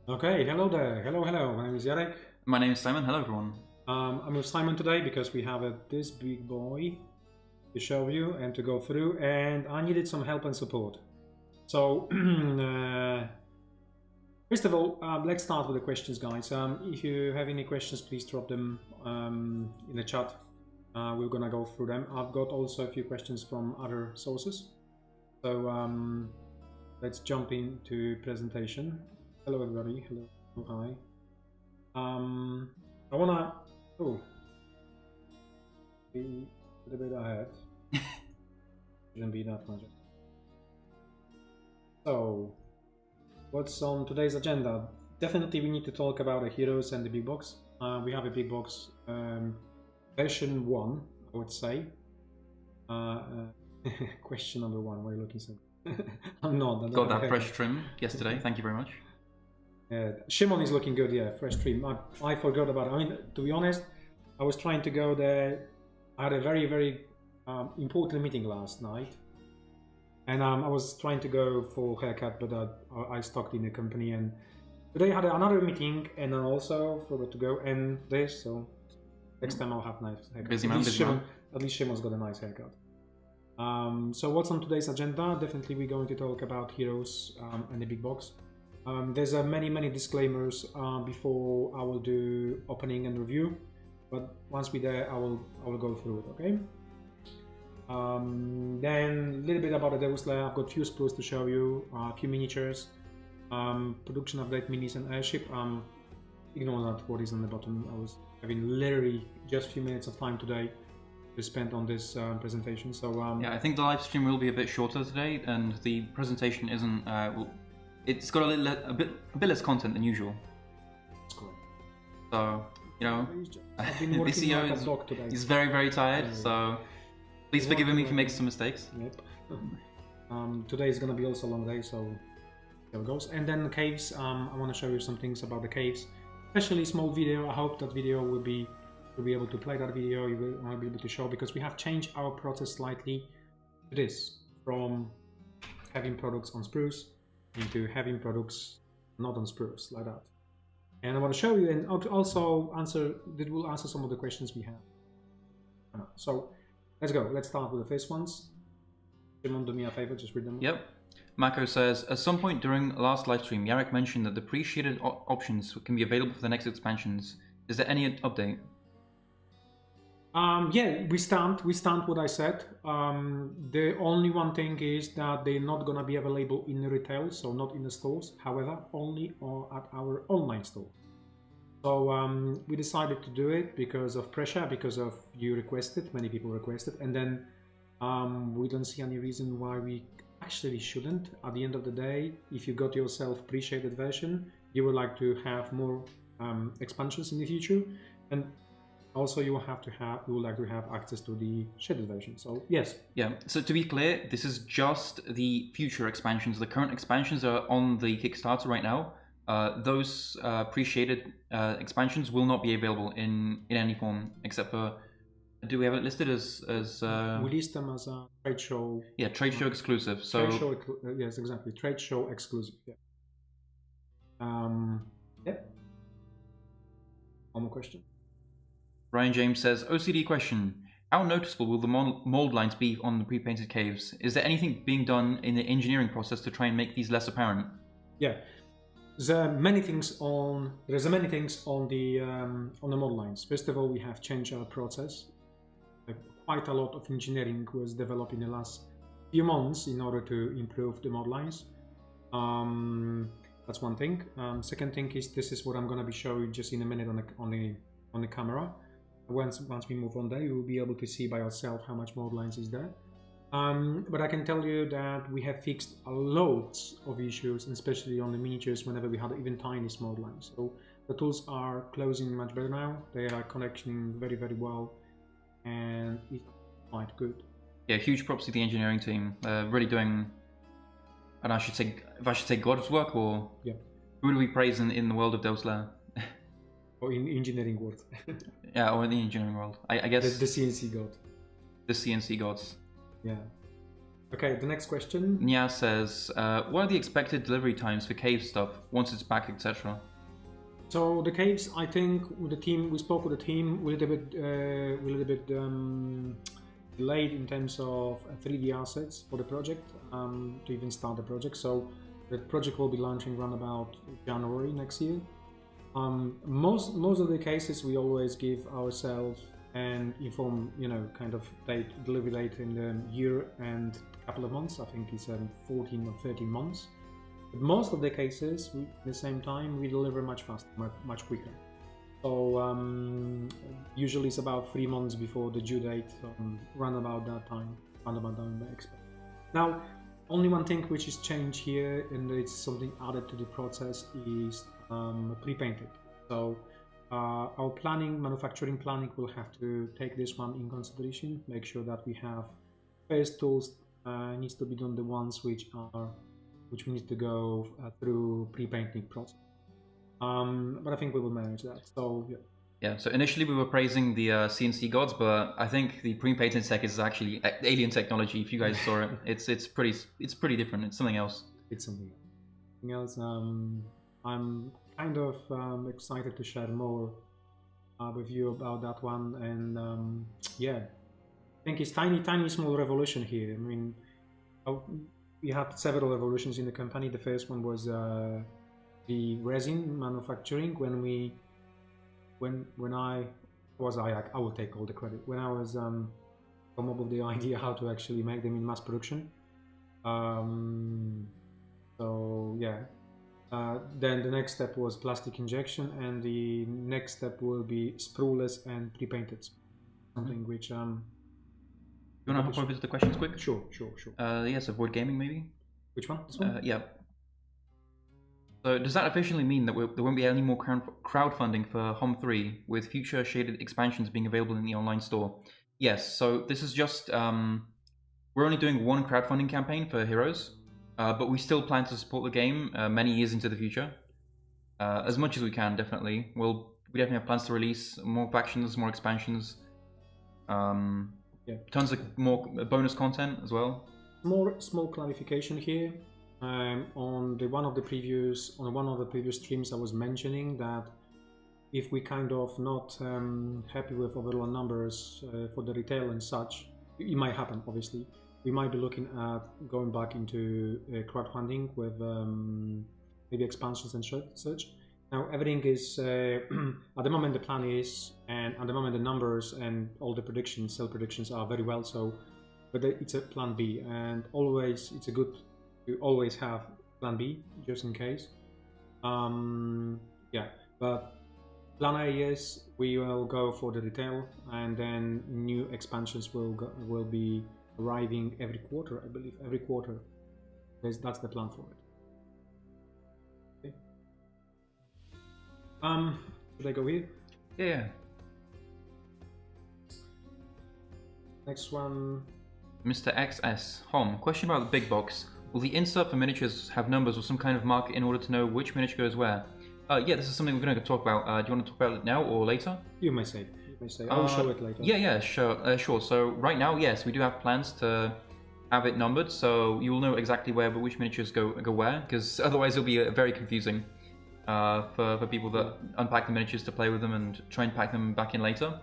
Okay, hello there. Hello. My name is Jarek. My name is Simon. Hello, everyone. I'm with Simon today because we have this big boy to show you and to go through, and I needed some help and support. So, first of all, let's start with the questions, guys. If you have any questions, please drop them in the chat. We're gonna go through them. I've got also a few questions from other sources. So, let's jump into presentation. Hello, everybody. Hello. Hi. I wanna be a little bit ahead. Shouldn't be that much. So, what's on today's agenda? Definitely, we need to talk about the heroes and the big box. We have a big box version 1, I would say. Question number 1. Why are you looking so? I'm not. Got that fresh trim yesterday. Thank you very much. Shimon is looking good, yeah, fresh trim. I forgot about it. I mean, to be honest, I was trying to go there. I had a very important meeting last night, and I was trying to go for haircut, but I stuck in the company, and today I had another meeting, and then also forgot to go and this, so next time I'll have nice haircut. Busy man. At least Shimon's got a nice haircut. So what's on today's agenda? Definitely we're going to talk about heroes and the big box. There's many disclaimers before I will do opening and review, but once we're there, I will go through it. Okay. Then a little bit about the Deuslair. I've got a few sprues to show you, a few miniatures, production update minis and airship. Ignore that what is on the bottom. I was having literally just a few minutes of time today to spend on this presentation. So yeah, I think the live stream will be a bit shorter today, and the presentation isn't. It's got a bit less content than usual. That's correct. So, you know, the CEO is very tired, so please forgive him if he makes some mistakes. Yep. Today is gonna be also a long day, so there it goes. And then the caves, I want to show you some things about the caves, especially small video. I hope that video will be, you'll be able to play that video, you will be able to show, because we have changed our process slightly to this, from having products on sprues into having products not on sprues, like that. And I want to show you, and also it will answer some of the questions we have. So let's go. Let's start with the first ones. Simon, do me a favor, just read them. Yep. Mako says, at some point during last live stream, Jarek mentioned that depreciated options can be available for the next expansions. Is there any update? Yeah, we stand what I said. The only one thing is that they're not gonna be available in retail, so not in the stores. However, only at our online store. So we decided to do it because of pressure, because of you requested, many people requested, and then we don't see any reason why we actually shouldn't. At the end of the day, if you got yourself pre-shaded version, you would like to have more expansions in the future, and also you would like to have access to the shaded version. So yes. Yeah, so to be clear, this is just the future expansions. The current expansions are on the Kickstarter right now. Those pre-shaded expansions will not be available in any form, except for, do we have it listed as we list them as a trade show. Yeah, trade show exclusive. So trade show, yes, exactly, trade show exclusive. Yeah. Yeah. One more question. Ryan James says, OCD question. How noticeable will the mold lines be on the pre-painted caves? Is there anything being done in the engineering process to try and make these less apparent? Yeah, there's many things on the mold lines. First of all, we have changed our process. Quite a lot of engineering was developed in the last few months in order to improve the mold lines. That's one thing. Second thing is, this is what I'm gonna be showing just in a minute on the camera. Once we move on there, you will be able to see by yourself how much mold lines is there. But I can tell you that we have fixed a lot of issues, especially on the miniatures, whenever we had even tiny mold lines. So the tools are closing much better now. They are connecting very well, and it's quite good. Yeah, huge props to the engineering team. Really doing, and I should say God's work, or yeah, who do we praise in the world of Deuslair? Or in engineering world. Yeah, or in the engineering world. I guess the CNC god. The CNC gods. Yeah. Okay, the next question. Nia says, what are the expected delivery times for cave stuff once it's back, etc.? So the caves, I think, with the team, we spoke with the team, we're a little bit delayed in terms of 3D assets for the project to even start the project. So the project will be launching around about January next year. Most of the cases we always give ourselves and inform, kind of delivery date in the year and a couple of months. I think it's 14 or 13 months. But most of the cases, at the same time, we deliver much faster, much quicker. So usually it's about 3 months before the due date, round about that time I expect. Now, only one thing which is changed here, and it's something added to the process, is pre-painted. So our manufacturing planning will have to take this one in consideration, make sure that we have first tools needs to be done the ones which we need to go through pre-painting process. But I think we will manage that. So yeah. Yeah. So initially we were praising the CNC gods, but I think the pre-painted tech is actually alien technology. If you guys saw it, it's pretty different. It's something else. It's something else. I'm kind of excited to share more with you about that one. And yeah, I think it's tiny small revolution here. I mean, we had several revolutions in the company. The first one was the resin manufacturing. When I will take all the credit. When I was come up with the idea how to actually make them in mass production. So yeah. Then the next step was plastic injection, and the next step will be sprueless and pre-painted. Something which You want to hop over to the questions quick? Sure. Yes, avoid gaming maybe. Which one? This one? Yeah. So does that officially mean that there won't be any more crowdfunding for HOM 3 with future shaded expansions being available in the online store? Yes. So this is just we're only doing one crowdfunding campaign for Heroes, but we still plan to support the game many years into the future, as much as we can. Definitely, we definitely have plans to release more factions, more expansions. Yeah. Tons of more bonus content as well. Small clarification here. On one of the previous streams, I was mentioning that if we kind of not happy with overall numbers for the retail and such, it might happen. Obviously, we might be looking at going back into crowdfunding with maybe expansions and such. Now everything is at the moment the plan is, and at the moment the numbers and all the sell predictions are very well. So, but it's a plan B, and always it's a good to always have plan B just in case. Yeah, but plan A is we will go for the retail, and then new expansions will be arriving every quarter, I believe. Every quarter. That's the plan for it. Should I go here? Yeah. Next one. Mr. XS. HOM. Question about the big box. Will the insert for miniatures have numbers or some kind of marker in order to know which miniature goes where? Yeah, this is something we're going to talk about. Do you want to talk about it now or later? You may say. I'll show it later. Yeah, sure. So right now, yes, we do have plans to have it numbered, so you will know exactly which miniatures go where, because otherwise it'll be very confusing. For people that unpack the miniatures to play with them and try and pack them back in later.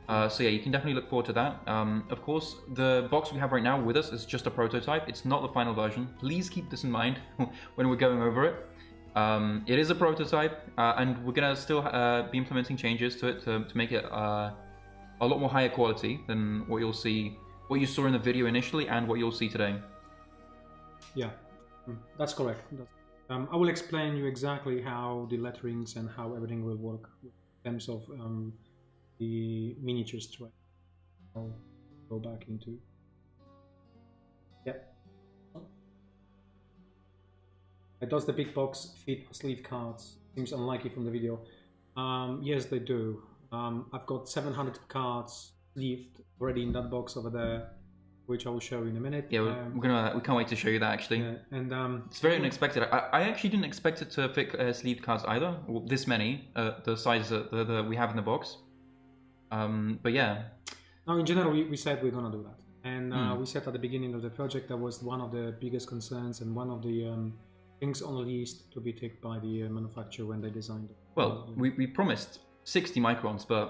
So yeah, you can definitely look forward to that. Of course, the box we have right now with us is just a prototype. It's not the final version. Please keep this in mind when we're going over it. It is a prototype, and we're going to still be implementing changes to it to make it a lot more higher quality than what you saw in the video initially and what you'll see today. Yeah, that's correct. I will explain you exactly how the letterings and how everything will work in terms of the miniatures tray. I'll go back into. Yeah. Does the big box fit sleeve cards? Seems unlikely from the video. Yes, they do. I've got 700 cards sleeved already in that box over there, which I will show you in a minute. Yeah, we can't wait to show you that actually. Yeah, and it's very unexpected. I actually didn't expect it to fit sleeved cards either. Well, this many, the size that we have in the box. But yeah. Now, in general, we said we're gonna do that, And we said at the beginning of the project that was one of the biggest concerns and one of the things on the list to be ticked by the manufacturer when they designed it. Well, we promised 60 microns, but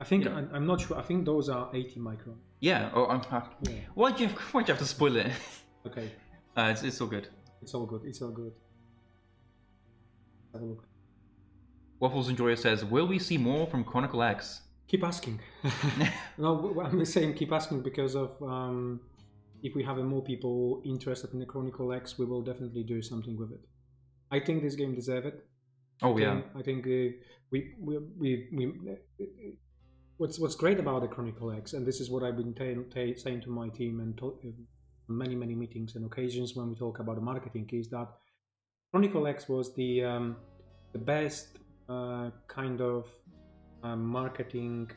I think I'm not sure. I think those are 80 microns. Yeah. Oh, Yeah. Why'd you have to spoil it? Okay. It's all good. It's all good. It's all good. Have a look. Waffles Enjoyer says, "Will we see more from Chronicle X?" Keep asking. No, I'm saying keep asking because of if we have more people interested in the Chronicle X, we will definitely do something with it. I think this game deserves it. Oh yeah. I think what's great about the Chronicle X, and this is what I've been saying to my team and many meetings and occasions when we talk about the marketing, is that Chronicle X was the best kind of marketing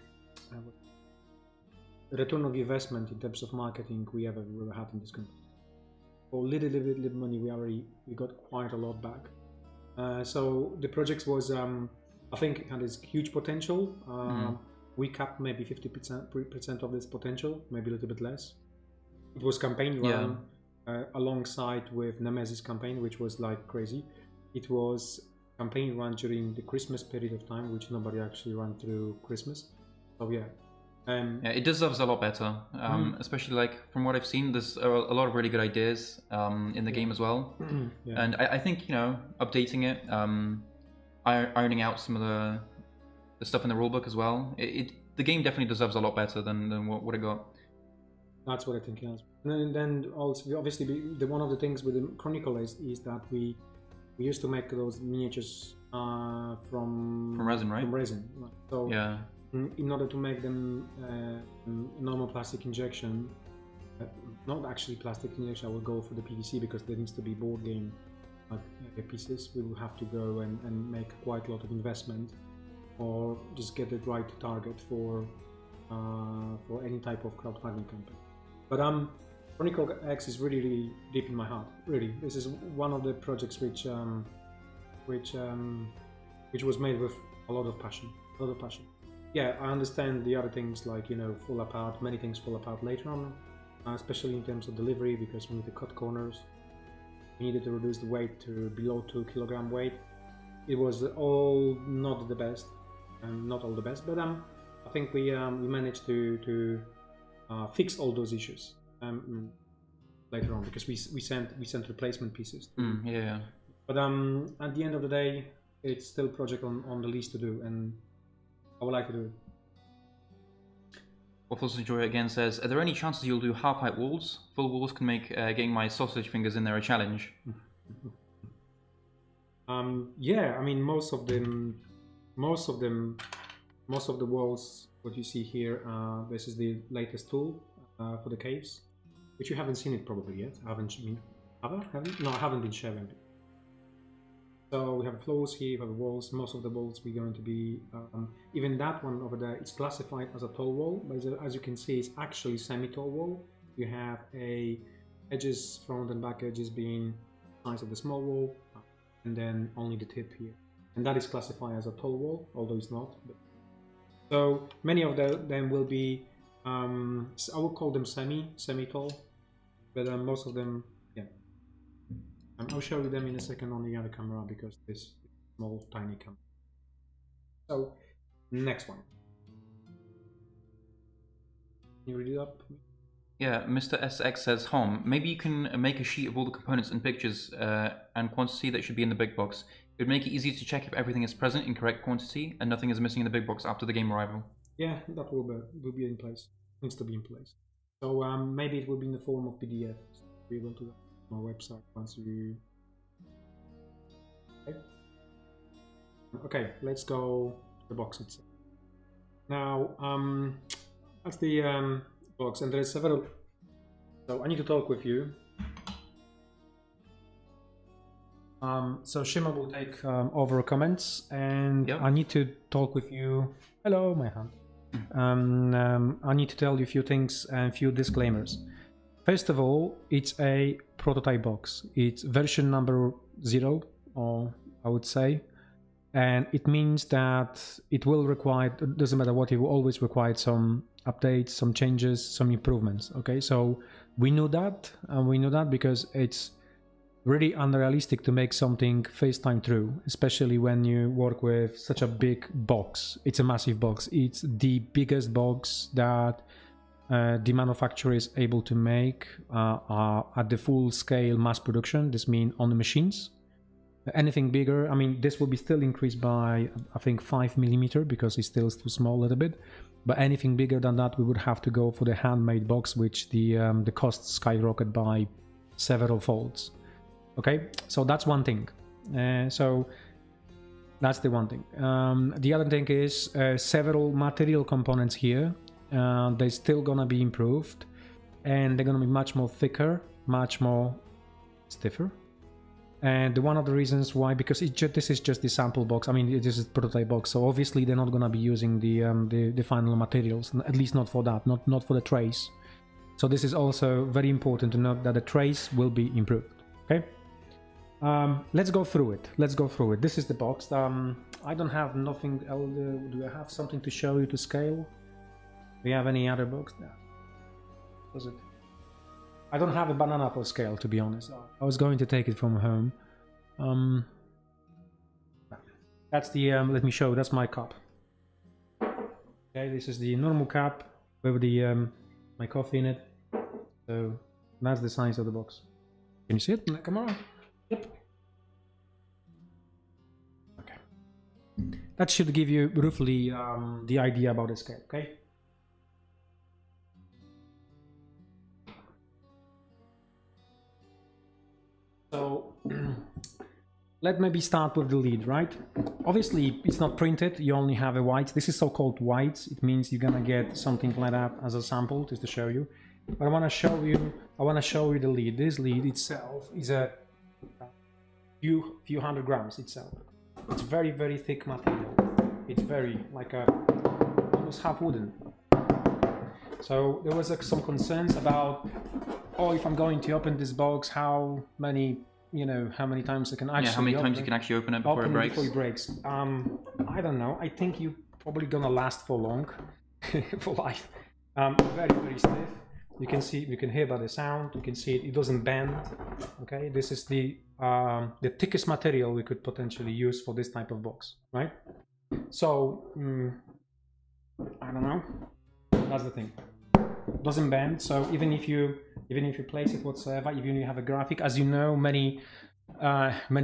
return of investment in terms of marketing we ever had in this company. For little money, we got quite a lot back. So the project was, I think, had this huge potential. We capped maybe 50% of this potential, maybe a little bit less. It was campaign run alongside with Nemesis campaign, which was like crazy. It was campaign run during the Christmas period of time, which nobody actually ran through Christmas. So yeah. It deserves a lot better, especially like from what I've seen. There's a lot of really good ideas in the game as well, and I think updating it, ironing out some of the stuff in the rulebook as well. The game definitely deserves a lot better than what it got. That's what I think. Yes. And then also, obviously, one of the things with the Chronicle is that we used to make those miniatures from resin, right? From resin. Right? So yeah. In order to make them normal plastic injection, not actually plastic injection, I will go for the PVC because there needs to be board game pieces. We will have to go and make quite a lot of investment, or just get the right target for any type of crowdfunding campaign. But Chronicle X is really deep in my heart. Really, this is one of the projects which was made with a lot of passion. Yeah, I understand the other things like fall apart. Many things fall apart later on, especially in terms of delivery, because we need to cut corners. We needed to reduce the weight to below 2 kilogram weight. It was all not the best, not all the best, but I think we managed to fix all those issues later on, because we sent replacement pieces. Yeah. But at the end of the day, it's still a project on the list to do, and I would like to do it. Waffles Enjoyer again says, "Are there any chances you'll do half-height walls? Full walls can make getting my sausage fingers in there a challenge." Yeah, I mean most of the walls what you see here. This is the latest tool for the caves, which you haven't seen it probably yet. I haven't been sharing it. So we have floors here, we have walls. Most of the walls we're going to be, even that one over there, it's classified as a tall wall, but as you can see, it's actually semi-tall wall. You have edges, front and back edges being the size of the small wall, and then only the tip here. And that is classified as a tall wall, although it's not. So many of them will be, I would call them semi-tall, but most of them, yeah. I'll show you them in a second on the other camera because this small tiny camera. So next one. Can you read it up? Yeah, Mr. SX says, "Hom, maybe you can make a sheet of all the components and pictures and quantity that should be in the big box. It would make it easy to check if everything is present in correct quantity and nothing is missing in the big box after the game arrival." Yeah, that will be in place. Needs to be in place. So maybe it will be in the form of PDF. So be able to on our website once you. Okay, let's go to the box itself. Now, that's the box, and there's several. So I need to talk with you. So Shima will take over comments, and I need to talk with you. Hello, my hand. I need to tell you a few things and a few disclaimers. First of all, it's a prototype box. It's version number 0, or I would say, and it means that it will require, doesn't matter what, it will always require some updates, some changes, some improvements. Okay, so we knew that, and we knew that because it's really unrealistic to make something FaceTime through, especially when you work with such a big box. It's a massive box. It's the biggest box that the manufacturer is able to make at the full scale mass production. This means on the machines. Anything bigger, I mean, this will be still increased by, I think, 5mm because it's still too small a little bit. But anything bigger than that, we would have to go for the handmade box, which the costs skyrocket by several folds. Okay, so that's one thing. So that's the one thing. The other thing is several material components here. They're still gonna be improved, and they're gonna be much more thicker, much more stiffer. And one of the reasons why, because this is just the sample box. I mean, this is prototype box, so obviously they're not gonna be using the final materials, at least not for that, not for the trays. So this is also very important to note that the trays will be improved. Okay, let's go through it. Let's go through it. This is the box. I don't have nothing else. Do I have something to show you to scale? Do you have any other box? No. Was it? I don't have a banana for scale, to be honest. I was going to take it from home. That's the, let me show, that's my cup. Okay, this is the normal cup with the my coffee in it. So that's the size of the box. Can you see it in the camera? Yep. Okay. That should give you roughly the idea about the scale, okay? So let maybe start with the lead, right? Obviously it's not printed, you only have a white. This is so-called whites. It means you're gonna get something like that as a sample, just to show you. But I wanna show you the lead. This lead itself is a few hundred grams itself. It's very, very thick material. It's very like almost half wooden. So there was some concerns about, oh, if I'm going to open this box, how many times I can actually how many times you can actually open it before it breaks? Before it breaks. I don't know. I think you're probably gonna last for long, for life. Very, very stiff. You can see, you can hear by the sound. You can see it doesn't bend. Okay, this is the thickest material we could potentially use for this type of box, right? So I don't know. That's the thing. Doesn't bend, so even if you place it whatsoever, even if you have a graphic, as you know, many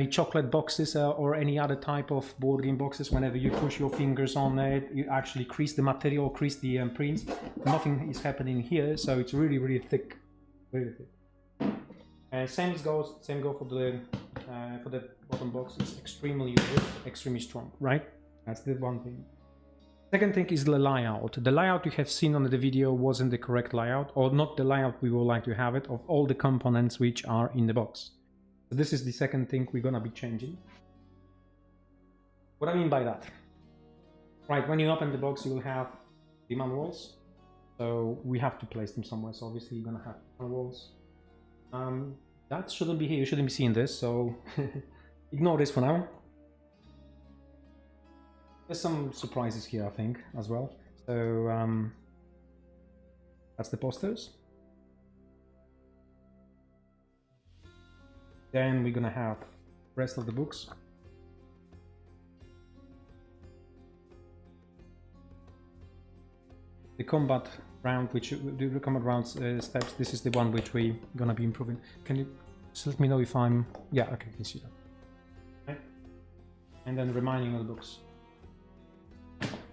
chocolate boxes or any other type of board game boxes, whenever you push your fingers on it, you actually crease the material, crease the prints. Nothing is happening here, so it's really, really thick, really thick. Same goes for the bottom box. It's extremely good, extremely strong, right? That's the one thing. Second thing is the layout. The layout you have seen on the video wasn't the correct layout, or not the layout we would like to have it, of all the components which are in the box. So this is the second thing we're gonna be changing. What I mean by that? Right, when you open the box, you will have the manuals. So we have to place them somewhere. So obviously you're gonna have manuals. That shouldn't be here. You shouldn't be seeing this. So ignore this for now. There's some surprises here, I think, as well. So that's the posters. Then we're gonna have the rest of the books. The combat round, which the combat round steps. This is the one which we're gonna be improving. Can you just let me know if I'm? Yeah, okay, I can see that. Okay. And then reminding of the books.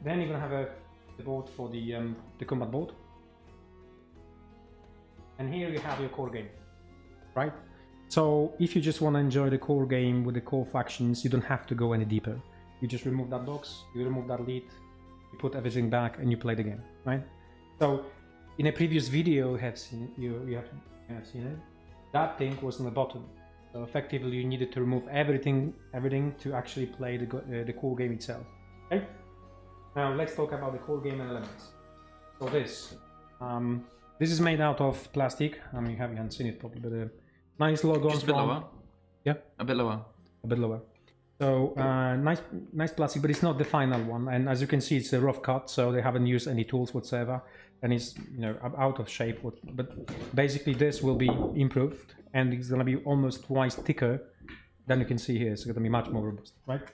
Then you're gonna have the board for the combat board, and here you have your core game, right? So if you just want to enjoy the core game with the core factions, you don't have to go any deeper. You just remove that box, you remove that lead, you put everything back, and you play the game, right? So in a previous video you have seen it. That thing was on the bottom. So effectively, you needed to remove everything to actually play the core game itself. Okay. Now let's talk about the core game elements. So this is made out of plastic. I mean, you haven't seen it probably, but a nice logo. Just a bit lower. Yeah. A bit lower. A bit lower. So nice plastic, but it's not the final one. And as you can see, it's a rough cut, so they haven't used any tools whatsoever, and it's out of shape. But basically, this will be improved, and it's gonna be almost twice thicker than you can see here. So it's gonna be much more robust, right?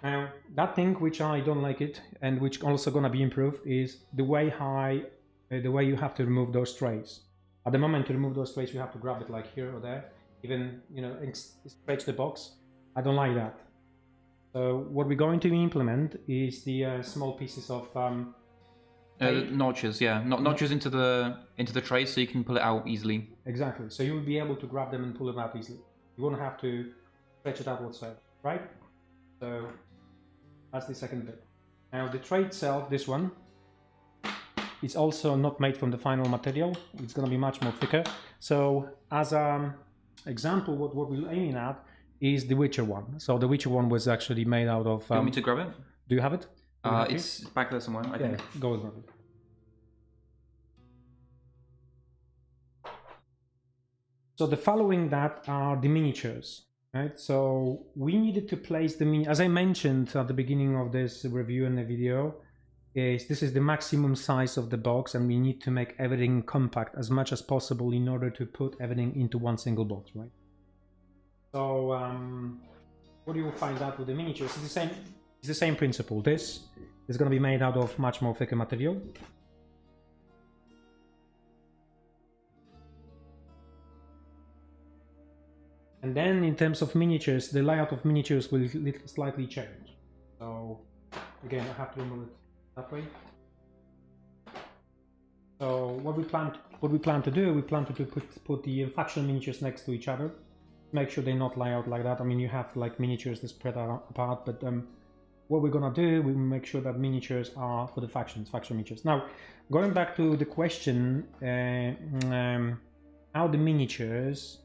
Now that thing which I don't like it, and which also gonna be improved, is the way you have to remove those trays. At the moment, to remove those trays, you have to grab it like here or there, even stretch the box. I don't like that. So what we're going to implement is the small pieces of notches, yeah, notches into the tray so you can pull it out easily. Exactly. So you will be able to grab them and pull them out easily. You won't have to stretch it out whatsoever, right? So that's the second bit. Now the tray itself, this one, it's also not made from the final material. It's going to be much more thicker. So as an example, what we're aiming at is the Witcher one. So the Witcher one was actually made out of... you want me to grab it? Do you have it? It's back there somewhere, I think. Go with it. So the following that are the miniatures, right? So we needed to place the as I mentioned at the beginning of this review and the video, this is the maximum size of the box, and we need to make everything compact as much as possible in order to put everything into one single box, right? So what you will find out with the miniatures is the same principle. This is going to be made out of much more thicker material. And then in terms of miniatures, the layout of miniatures will slightly change. So again, I have to remove it that way. So what we plan to do, we plan to put the faction miniatures next to each other. Make sure they not lie out like that. I mean, you have like miniatures that spread out apart, but what we're gonna do, we make sure that miniatures are for the faction miniatures. Now, going back to the question, how the miniatures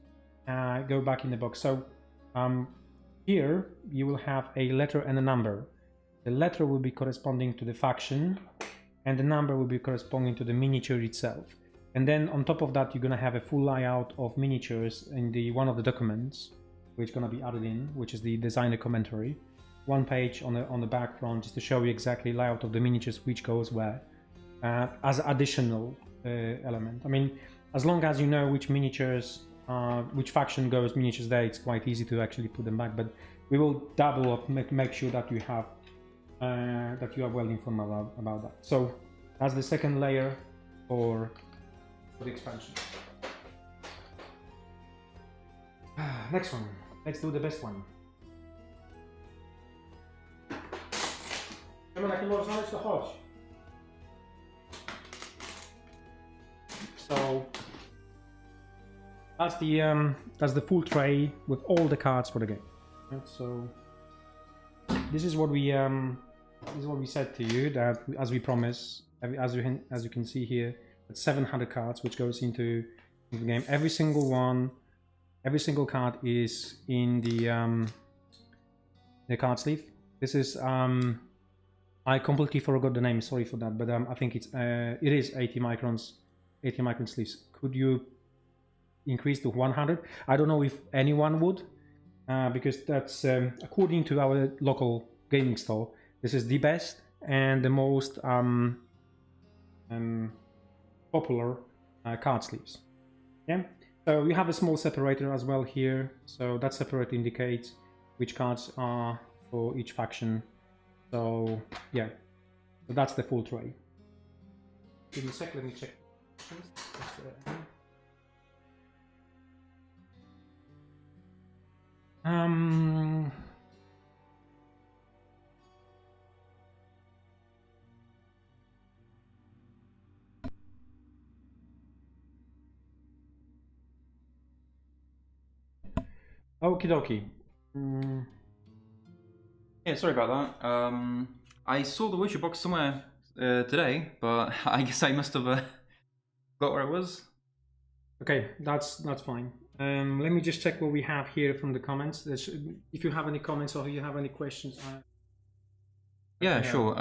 go back in the box. So here you will have a letter and a number. The letter will be corresponding to the faction, and the number will be corresponding to the miniature itself. And then on top of that, you're gonna have a full layout of miniatures in one of the documents, which is gonna be added in, which is the designer commentary. One page on the back front, just to show you exactly layout of the miniatures, which goes where, as additional element. I mean, as long as you know which miniatures, which faction goes miniatures there, it's quite easy to actually put them back. But we will double up, make sure that you have that you are well informed about that. So that's the second layer for the expansion. Next one. Let's do the best one. So that's the full tray with all the cards for the game. Right, so this is what we said to you, that as we promise, as you can see here, it's 700 cards which goes into the game. Every single card is in the card sleeve. This is I completely forgot the name, sorry for that, but I think it is 80 micron sleeves. Could you increase to 100? I don't know if anyone would, because that's according to our local gaming store, this is the best and the most popular card sleeves. Yeah, so we have a small separator as well here, so that separator indicates which cards are for each faction. So yeah, so that's the full tray. Give me a sec, let me check. Okie dokie. Yeah, sorry about that. I saw the Witcher box somewhere today, but I guess I must have got where it was. Okay, that's fine. Let me just check what we have here from the comments. If you have any comments or you have any questions. Yeah, sure.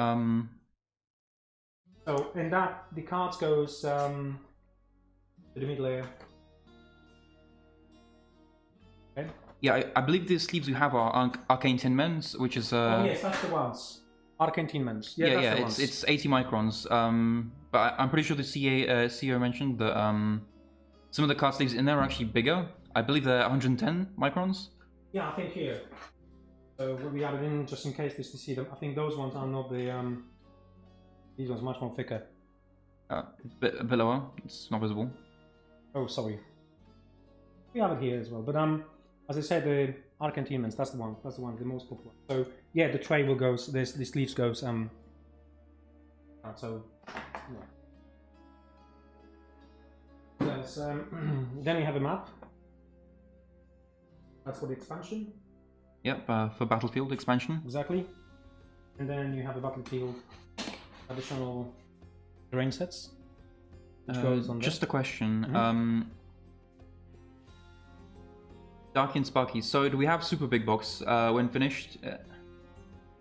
So, and that the cards goes to the mid layer. Okay. Yeah, I believe the sleeves you have are Arcane Tin Men's, which is Oh yes, that's the ones. Arcane Tin Men's. Yeah, that's the ones. it's 80 microns. But I'm pretty sure the CEO mentioned that some of the card sleeves in there are actually bigger. I believe they're 110 microns. Yeah, I think here. So we added in just in case this to see them. I think those ones are not the these ones much more thicker. A bit lower. It's not visible. Oh, sorry. We have it here as well, but as I said, the Arcane Tin Men's, that's the one. That's the one, the most popular. So yeah, the tray will goes. The sleeves goes. So yeah. Yes, then we have a map. That's for the expansion. Yep, for Battlefield expansion. Exactly. And then you have a Battlefield additional terrain sets. Which goes on just a question. Mm-hmm. Darky and Sparky, so do we have Super Big Box when finished?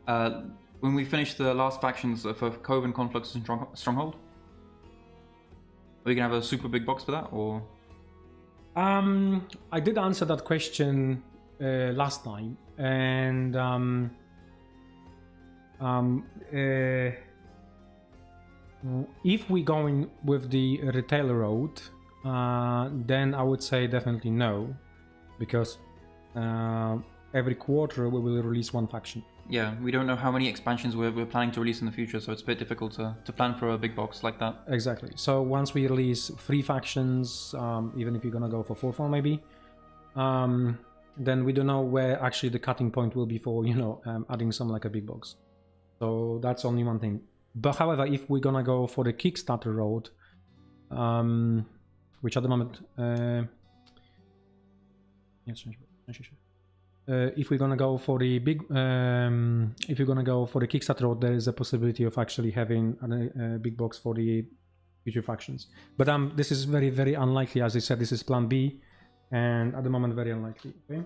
When we finish the last factions for Cove and Conflux and Stronghold? Are we gonna have a Super Big Box for that, or? I did answer that question last time, and if we're going with the retail road, then I would say definitely no, because every quarter we will release one faction. Yeah, we don't know how many expansions we're planning to release in the future, so it's a bit difficult to plan for a big box like that. Exactly. So once we release 3 factions, even if you're gonna go for 4 maybe, then we don't know where actually the cutting point will be for, you know, adding some like a big box. So that's only one thing. But however, if we're gonna go for the Kickstarter road, which at the moment, if we're gonna go for the big, if you're gonna go for the Kickstarter road, there is a possibility of actually having a big box for the future factions. But this is very, very unlikely. As I said, this is Plan B, and at the moment, very unlikely. Okay.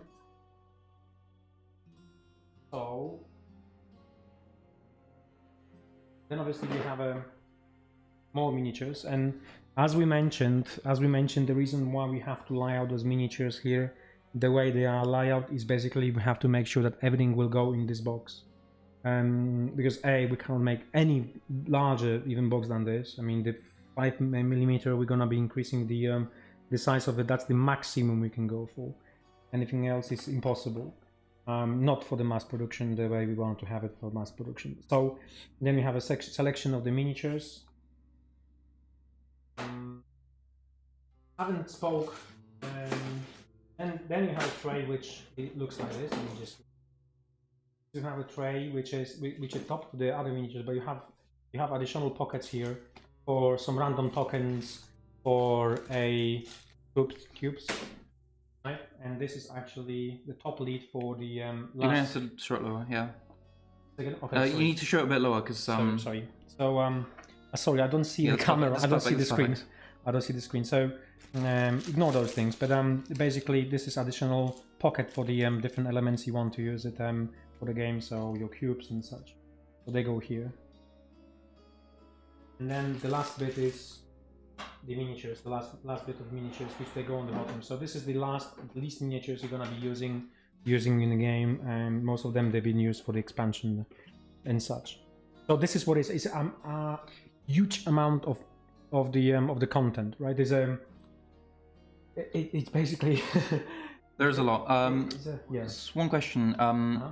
So then obviously we have more miniatures, and as we mentioned, the reason why we have to lay out those miniatures here, the way they are laid out, is basically we have to make sure that everything will go in this box. Because we can't make any larger even box than this. I mean, the 5mm we're gonna be increasing the size of it. That's the maximum we can go for. Anything else is impossible. Not for the mass production the way we want to have it for mass production. So then we have a selection of the miniatures. Haven't spoke, and then you have a tray which it looks like this. You have a tray which is top to the other miniatures, but you have additional pockets here for some random tokens for a cubes. Right, and this is actually the top lead for the last... You're gonna have to show it lower, yeah. Okay, you need to show it a bit lower, because... Sorry. So, sorry, I don't see the camera, I don't see the screen. I don't see the screen, so ignore those things. But basically, this is additional pocket for the different elements you want to use it for the game, so your cubes and such. So they go here. And then the last bit is the miniatures, the last bit of miniatures, which they go on the bottom. So this is the least miniatures you're gonna be using in the game, and most of them they've been used for the expansion and such. So this is what is a huge amount of the content, right? There's it's basically there's a lot. Yes. One question.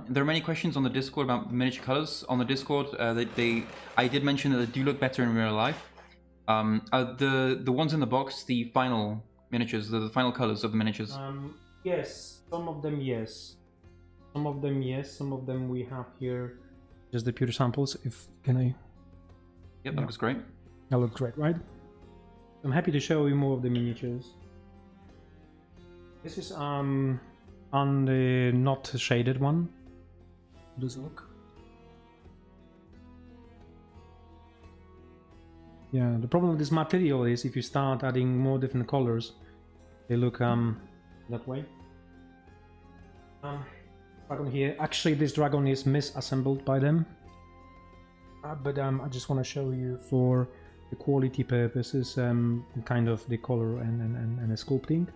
There are many questions on the Discord about miniature colors. On the Discord, I did mention that they do look better in real life. The ones in the box, the final miniatures, the final colors of the miniatures. Yes, some of them yes. Some of them we have here just the pure samples. Yep, that looks great. That looks great, right? I'm happy to show you more of the miniatures. This is on the not shaded one. How does it look? Yeah, the problem with this material is if you start adding more different colors, they look that way. Dragon here. Actually, this dragon is misassembled by them. But I just want to show you for the quality purposes, kind of the color and the sculpting.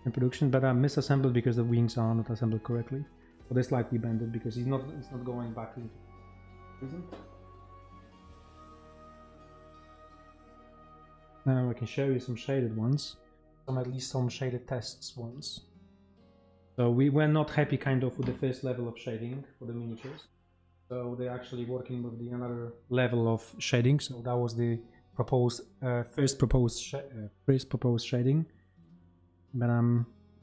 in production, but I'm misassembled because the wings are not assembled correctly. So they slightly bended because it's not going back into reason. Now I can show you some shaded ones, at least some shaded tests ones. So we were not happy kind of with the first level of shading for the miniatures. So they're actually working with the another level of shading. So that was the proposed first proposed shading. But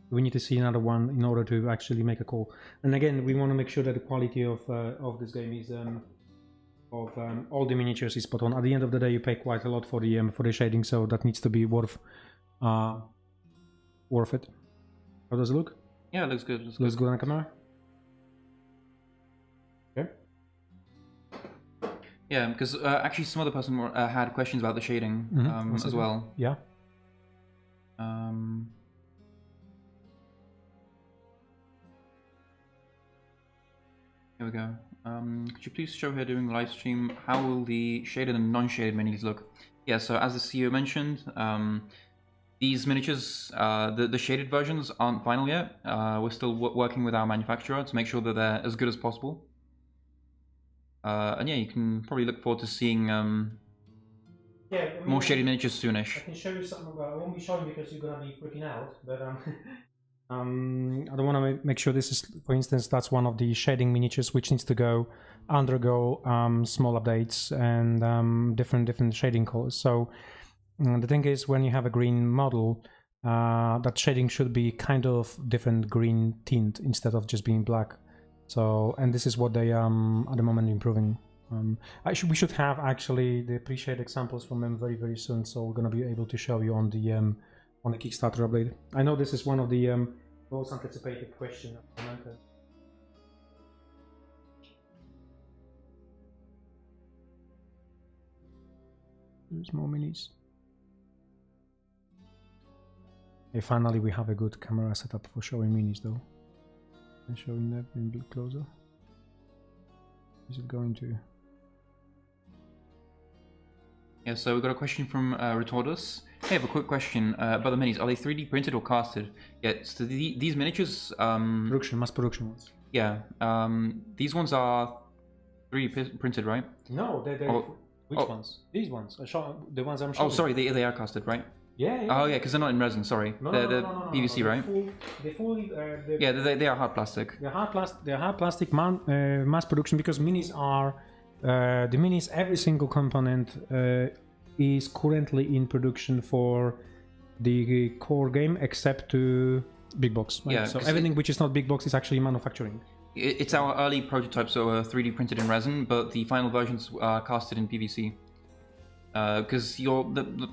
we need to see another one in order to actually make a call. And again, we want to make sure that the quality of this game is all the miniatures is spot on. At the end of the day, you pay quite a lot for the shading, so that needs to be worth it. How does it look? Yeah, it looks good. Looks good on camera. Okay. Yeah, because actually some other person had questions about the shading as well. Yeah. Here we go. Could you please show here during the live stream how will the shaded and non-shaded minis look? Yeah, so as the CEO mentioned, these miniatures, the shaded versions aren't final yet. We're still working with our manufacturer to make sure that they're as good as possible. And yeah, you can probably look forward to seeing more shaded miniatures soonish. I can show you something. I won't be showing because you're gonna be freaking out, but I don't want to make sure this is, for instance, that's one of the shading miniatures which needs to undergo small updates and different shading colors. So the thing is, when you have a green model, that shading should be kind of different green tint instead of just being black. So, and this is what they at the moment improving. We should have actually the pre-shade examples from them very soon. So we're gonna be able to show you on the Kickstarter update. I know this is one of the most anticipated questions. There's more minis. Okay, finally we have a good camera setup for showing minis though. And showing that a bit closer. Is it going to? Yeah, so we've got a question from Retordus. Hey, I have a quick question about the minis. Are they 3D printed or casted? Yeah, so these miniatures... mass production ones. Yeah, these ones are 3D printed, right? No, which ones? These ones. The ones I'm showing. Oh, sorry, they are casted, right? Yeah. Oh, yeah, because they're not in resin, sorry. They're PVC, right? Yeah, they are hard plastic. They're hard plastic mass production because minis are... the minis, every single component is currently in production for the core game except to big box. Right? Yeah, so everything which is not big box is actually manufacturing. It's our early prototypes, so 3D printed in resin, but the final versions are casted in PVC. Because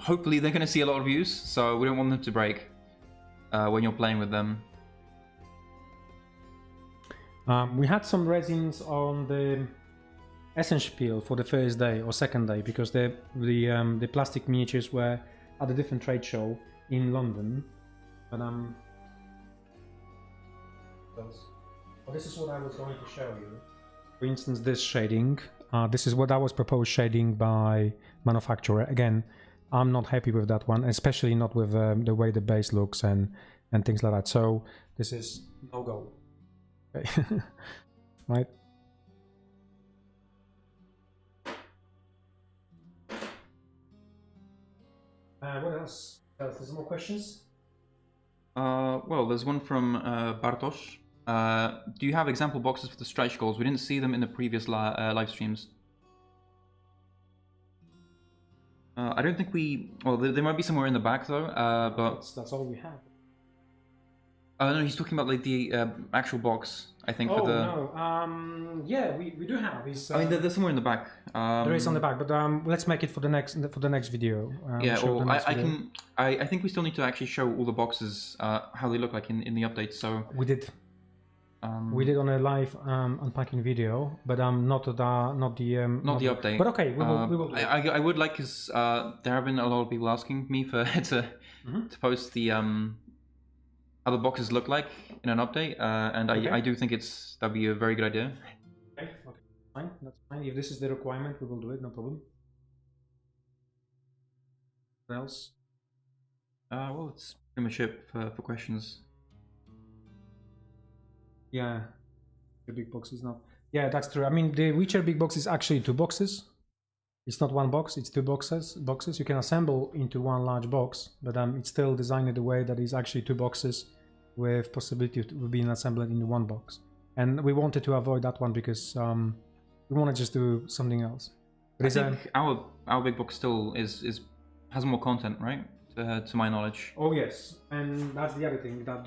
hopefully they're going to see a lot of use, so we don't want them to break when you're playing with them. We had some resins on the Essenspiel for the first day or second day because the plastic miniatures were at a different trade show in London. But this is what I was going to show you. For instance, this shading. This is what I was proposed shading by manufacturer. Again, I'm not happy with that one, especially not with the way the base looks and things like that. So this is no go. Okay. Right. What else? There's more questions? Well, there's one from Bartosz. Do you have example boxes for the stretch goals? We didn't see them in the previous live streams. I don't think we... Well, they might be somewhere in the back though, but... That's all we have. No, he's talking about like the actual box, I think, for the... no. Yeah, we do have. I mean, they're somewhere in the back. There is on the back, but let's make it for the next video. Yeah, or I think we still need to actually show all the boxes how they look like in the update. So we did. We did on a live unpacking video, but not the update. But okay, we will. I would like, because there have been a lot of people asking me for to post the how the boxes look like in an update, and I do think that'd be a very good idea. Okay, fine, that's fine. If this is the requirement, we will do it. No problem. What else? Well, it's pretty much it for questions. Yeah, the big box is not. Yeah, that's true. I mean, the Witcher big box is actually 2 boxes. It's not 1 box, it's 2 boxes. You can assemble into 1 large box, but it's still designed in a way that is actually 2 boxes with possibility of being assembled into 1 box. And we wanted to avoid that one because we want to just do something else. But I think our big box still has more content, right? To my knowledge. Oh yes, and that's the other thing that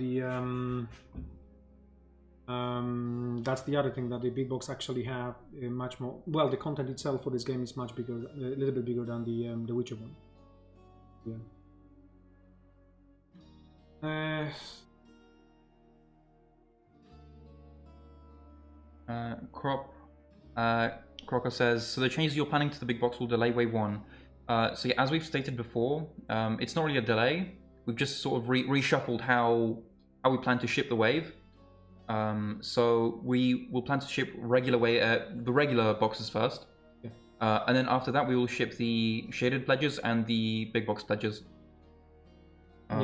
the big box actually have much more. Well, the content itself for this game is much bigger, a little bit bigger than the Witcher one. Yeah. Crocker says, so the changes you're planning to the big box will delay wave 1. So yeah, as we've stated before, it's not really a delay. We've just sort of reshuffled how we plan to ship the wave. So we will plan to ship the regular boxes first, and then after that we will ship the shaded pledges and the big box pledges. It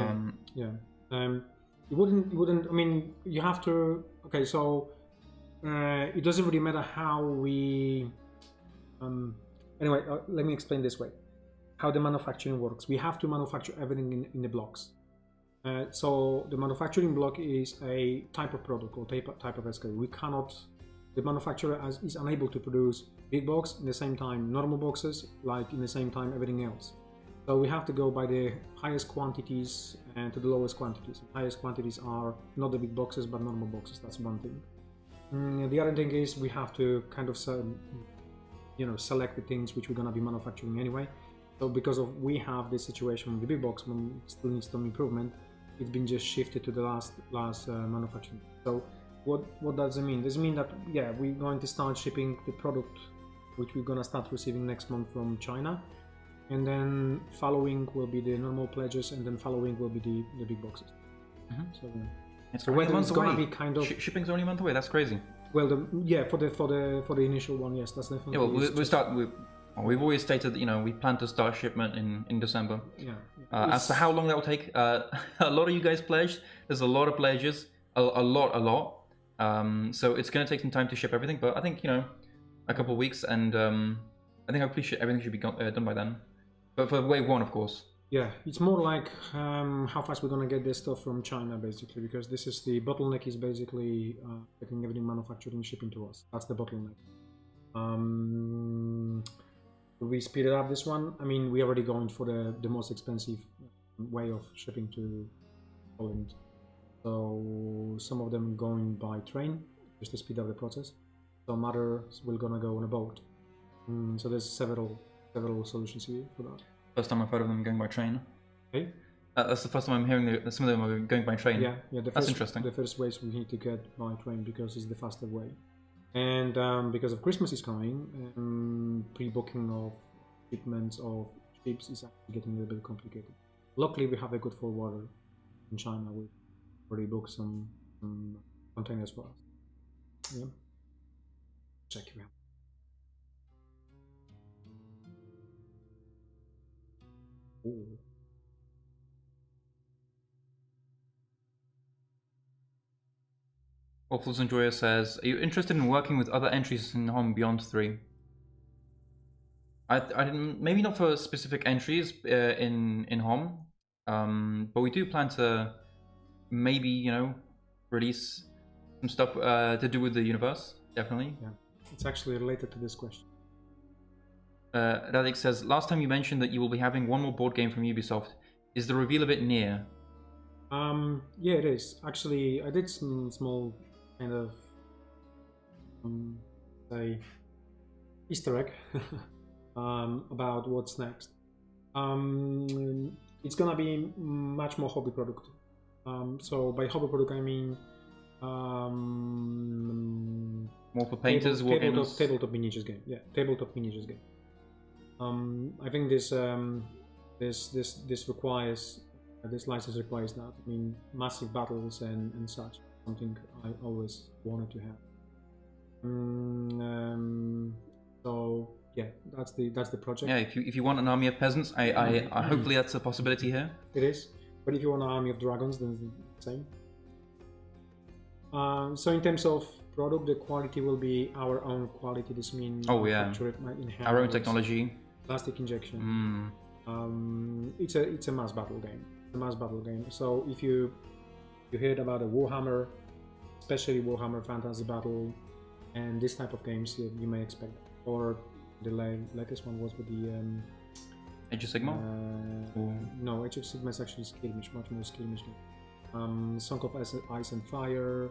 wouldn't. I mean, you have to. Okay, so it doesn't really matter how we. Anyway, let me explain this way. How the manufacturing works. We have to manufacture everything in the blocks. So the manufacturing block is a type of product or type of SKU. We cannot. The manufacturer is unable to produce big box in the same time normal boxes, like in the same time everything else. So we have to go by the highest quantities and to the lowest quantities. The highest quantities are not the big boxes but normal boxes. That's one thing. The other thing is we have to kind of select the things which we're gonna be manufacturing anyway. So because we have this situation with the big box, one still needs some improvement. It's been just shifted to the last manufacturing. So what does it mean? Does it mean that we're going to start shipping the product which we're gonna start receiving next month from China, and then following will be the normal pledges, and then following will be the big boxes. So it's only a month away. Gonna be kind of shipping's only a month away. That's crazy. Well, for the initial one, yes, that's definitely. Yeah, well, we'll start with. We've always stated that we plan to start shipment in December. Yeah. As to how long that will take, a lot of you guys pledged. There's a lot of pledges, a lot. So it's going to take some time to ship everything, but I think a couple of weeks, and I think everything should be done by then. But for wave 1, of course. Yeah, it's more like how fast we're gonna get this stuff from China, basically, because this is the bottleneck. Is basically getting everything manufactured and shipping to us. That's the bottleneck. We speed it up this one. I mean, we're already going for the most expensive way of shipping to Poland. So some of them going by train just to speed up the process. Some others will gonna go on a boat. So there's several solutions here for that. First time I've heard of them going by train. Okay. That's the first time I'm hearing that some of them are going by train. Yeah. That's interesting. The first ways we need to get by train because it's the faster way. And because of Christmas is coming, pre-booking of shipments of ships is actually getting a little bit complicated. Luckily, we have a good forwarder in China. We already booked some containers for us. Yeah. Check you out. Ooh. Waffles Enjoyer says, are you interested in working with other entries in Home beyond 3? I didn't, maybe not for specific entries in Home, but we do plan to maybe, release some stuff to do with the universe, definitely. Yeah, it's actually related to this question. Radek says, last time you mentioned that you will be having one more board game from Ubisoft. Is the reveal of it near? Yeah, it is. Actually, I did some small kind of say Easter egg about what's next. It's gonna be much more hobby product. So by hobby product I mean more for painters, tabletop miniatures game. Yeah, tabletop miniatures game. I think this requires this license requires that. I mean, massive battles and such. Something I always wanted to have. So yeah, that's the project. Yeah, if you want an army of peasants, I hopefully that's a possibility here. It is. But if you want an army of dragons, then it's the same. So in terms of product, the quality will be our own quality. This means manufacture it in-house, our own technology, plastic injection. It's a mass battle game. It's a mass battle game. So if you heard about a Warhammer, especially Warhammer Fantasy Battle, and this type of games, you may expect. Or the latest one was with the Age of Sigmar. No, Age of Sigmar is actually skirmish, much more skirmish game. Song of Ice and Fire,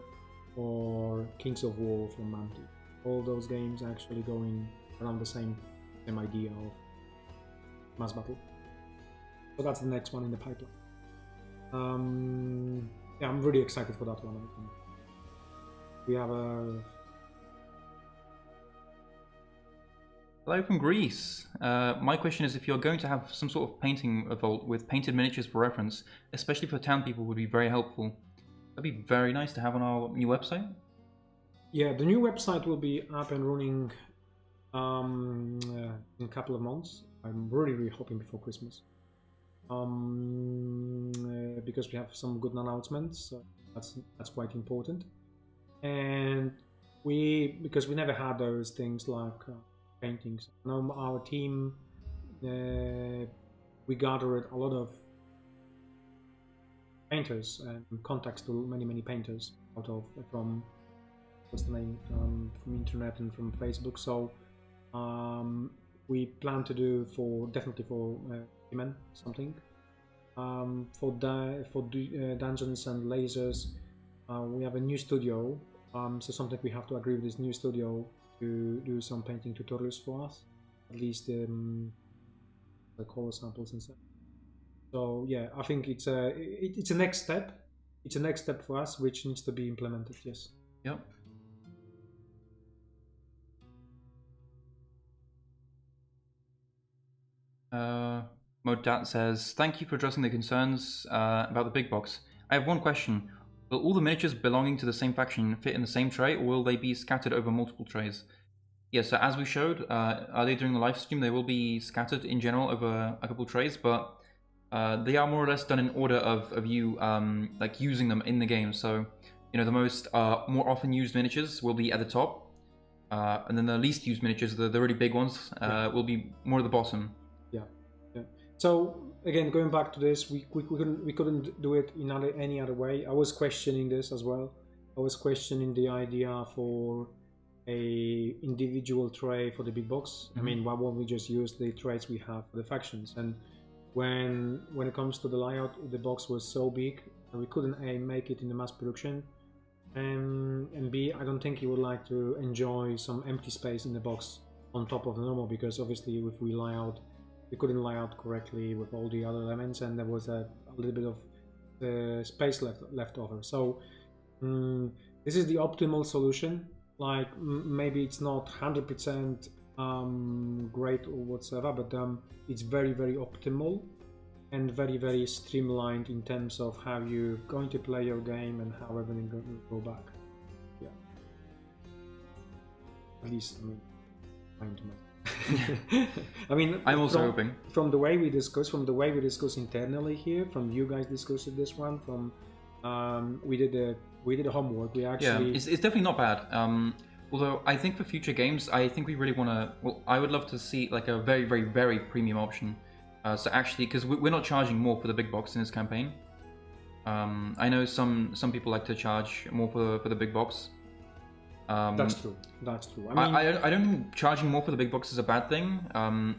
or Kings of War from Manti. All those games are actually going around the same idea of mass battle. So that's the next one in the pipeline. Yeah, I'm really excited for that one. We have a... Hello from Greece. My question is, if you're going to have some sort of painting vault with painted miniatures for reference, especially for town people, would be very helpful. That'd be very nice to have on our new website. Yeah, the new website will be up and running in a couple of months. I'm really hoping before Christmas. Because we have some good announcements, so that's quite important. And because we never had those things like paintings. Now our team, we gathered a lot of painters and contacts to many painters from what's the name, from internet and from Facebook. So we plan to do definitely for women something. For Dungeons and Lasers, we have a new studio. So something we have to agree with this new studio to do some painting tutorials for us, at least the color samples and stuff. So yeah, I think it's a next step. It's a next step for us, which needs to be implemented. Yes. Yep. Modat says, thank you for addressing the concerns about the big box. I have one question. Will all the miniatures belonging to the same faction fit in the same tray, or will they be scattered over multiple trays? Yes, so as we showed earlier during the live stream, they will be scattered in general over a couple trays, but they are more or less done in order of you like using them in the game. So, you know, the most more often used miniatures will be at the top, and then the least used miniatures, the really big ones, will be more at the bottom. Yeah. So again, going back to this, we couldn't do it in any other way. I was questioning this as well. I was questioning the idea for a individual tray for the big box. I mean, why won't we just use the trays we have for the factions? And when it comes to the layout, the box was so big and we couldn't A, make it in the mass production, and B, I don't think you would like to enjoy some empty space in the box on top of the normal, because obviously if we couldn't lay out correctly with all the other elements, and there was a little bit of space left over. So this is the optimal solution. Like maybe it's not 100% great or whatsoever, but it's very optimal and very streamlined in terms of how you're going to play your game and how everything will go back. Yeah. At least, I mean, trying to make. I mean, I'm also hoping from the way we discuss internally here, from you guys discussing this one, from we did the homework. We actually it's definitely not bad. Although I think for future games, I think we really want to. Well, I would love to see like a very premium option. So actually, because we're not charging more for the big box in this campaign. I know some people like to charge more for the big box. That's true. I mean, I don't think charging more for the big box is a bad thing.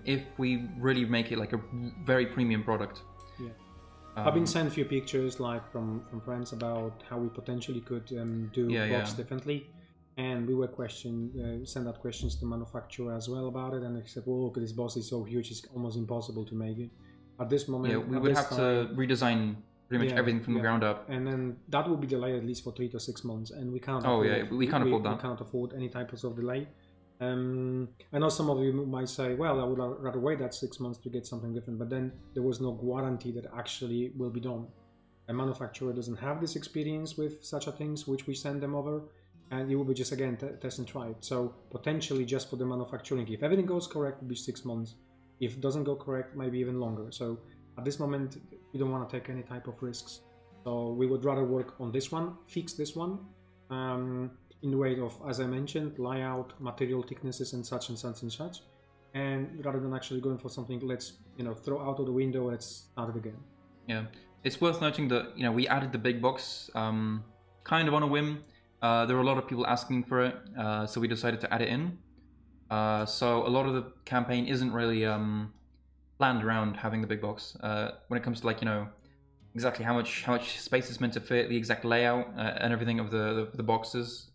If we really make it like a very premium product. Yeah. I've been sent a few pictures like from friends about how we potentially could do box differently, and we were send out questions to manufacturer as well about it, and they said, "Well, look, this box is so huge, it's almost impossible to make it." At this moment, we would have to redesign pretty much everything from the ground up, and then that will be delayed at least for 3 to 6 months, and we can't. We can't afford that. We can't afford any types of delay. I know some of you might say, well, I would rather wait that 6 months to get something different, but then there was no guarantee that actually will be done. A manufacturer doesn't have this experience with such a things, which we send them over, and it will be just again test and try it. So potentially just for the manufacturing, if everything goes correct, it will be 6 months. If it doesn't go correct, maybe even longer. So at this moment, we don't want to take any type of risks. So we would rather work on this one, fix this one, in the way of, as I mentioned, layout, material thicknesses, and such and such and such. And rather than actually going for something, let's throw out of the window, let's start it again. Yeah, it's worth noting that we added the big box kind of on a whim. There were a lot of people asking for it, so we decided to add it in. So a lot of the campaign isn't really planned around having the big box. When it comes to exactly how much space is meant to fit, the exact layout and everything of the boxes.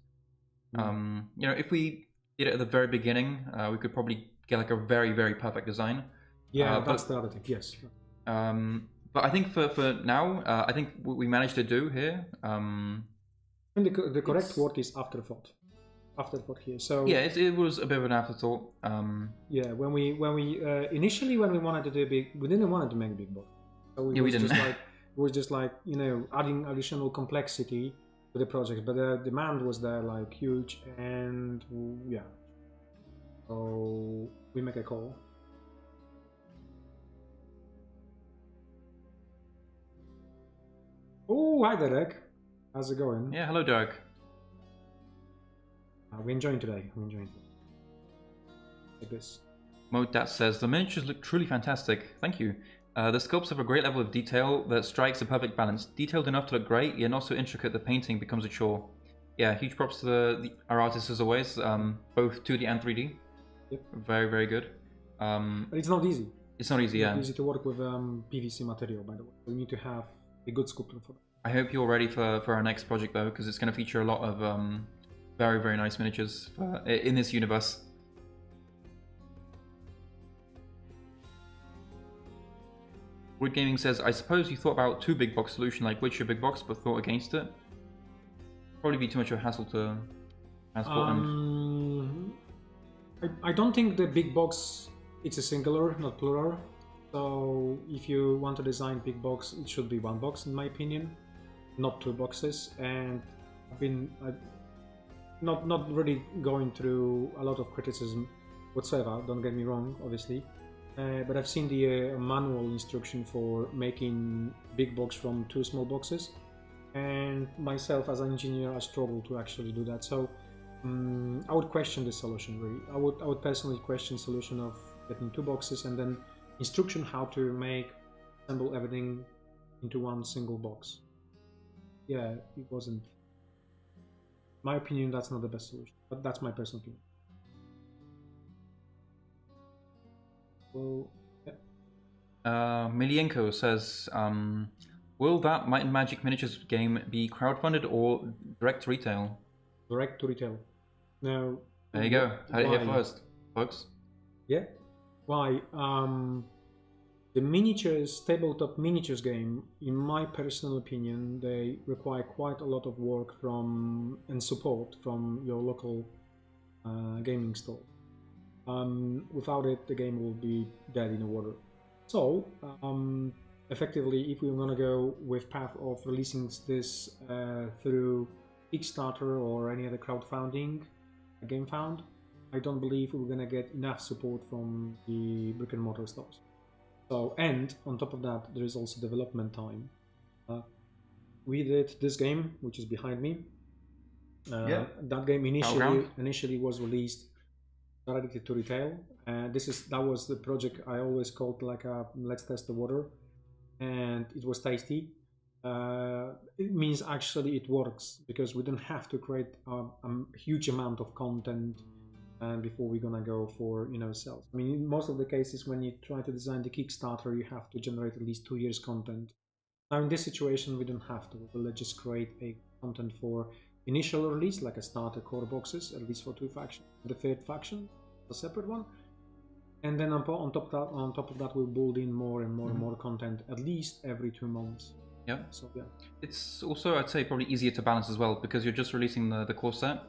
If we did it at the very beginning, we could probably get like a very, very perfect design. Yeah, that's the other thing. Yes. But I think for now, I think what we managed to do here. And the correct word is afterthought. Afterthought here. So yeah, it was a bit of an afterthought. Yeah, when we initially when we wanted to do we didn't want to make a big box. So we didn't. It was just like adding additional complexity to the project, but the demand was there like huge, and yeah. So we make a call. Oh, hi Derek. How's it going? Yeah, hello Jarek. We're enjoying today. Like this. Modat says, the miniatures look truly fantastic. Thank you. The sculpts have a great level of detail that strikes a perfect balance. Detailed enough to look great, yet not so intricate the painting becomes a chore. Yeah, huge props to our artists as always, both 2D and 3D. Yep. Very, very good. But it's not easy. It's not easy, yeah. It's not easy to work with PVC material, by the way. We need to have a good sculptor for that. I hope you're ready for our next project though, because it's going to feature a lot of very, very nice miniatures in this universe. Wood Gaming says, I suppose you thought about 2 big box solution like Witcher big box, but thought against it? Probably be too much of a hassle to transport. I don't think the big box, it's a singular, not plural. So if you want to design big box, it should be 1 box in my opinion, not 2 boxes. And I've not really going through a lot of criticism whatsoever, don't get me wrong, obviously. But I've seen the manual instruction for making big box from 2 small boxes, and myself as an engineer, I struggle to actually do that. So I would question the solution really. I would personally question the solution of getting 2 boxes and then instruction how to assemble everything into 1 single box. Yeah, it wasn't. My opinion, that's not the best solution, but that's my personal opinion. Well, yeah. Milienko says, will that Might and Magic Miniatures game be crowdfunded or direct to retail? Direct to retail. No. There you go. Heard it here first, folks. Yeah. Why? The miniatures, tabletop miniatures game, in my personal opinion, they require quite a lot of work and support from your local gaming store. Without it, the game will be dead in the water. So, effectively, if we're gonna go with path of releasing this through Kickstarter or any other crowdfunding, GameFound, I don't believe we're gonna get enough support from the brick and mortar stores. So, and on top of that, there is also development time. We did this game, which is behind me. That game initially was released directly to retail. That was the project I always called like a let's test the water, and it was tasty. It means actually it works because we don't have to create a huge amount of content before we're gonna go for sales. I mean, in most of the cases when you try to design the Kickstarter, you have to generate at least 2 years content. Now in this situation we don't have to. We'll just create a content for initial release, like a starter core boxes, at least for 2 factions. The 3rd faction, a separate one, and then on top of that we'll build in more and more and more content at least every 2 months. Yeah. So yeah, it's also, I'd say, probably easier to balance as well because you're just releasing the core set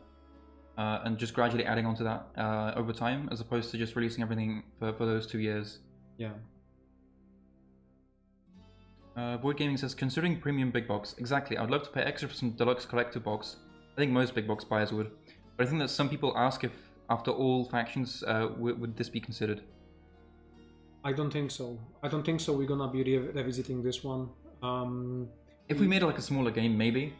and just gradually adding on to that over time, as opposed to just releasing everything for those 2 years. Yeah. Void Gaming says, considering premium big box, exactly, I'd love to pay extra for some deluxe collector box. I think most big box buyers would, but I think that some people ask if after all factions would this be considered. I don't think so. I don't think so. We're gonna be revisiting this one. If we made like a smaller game, maybe.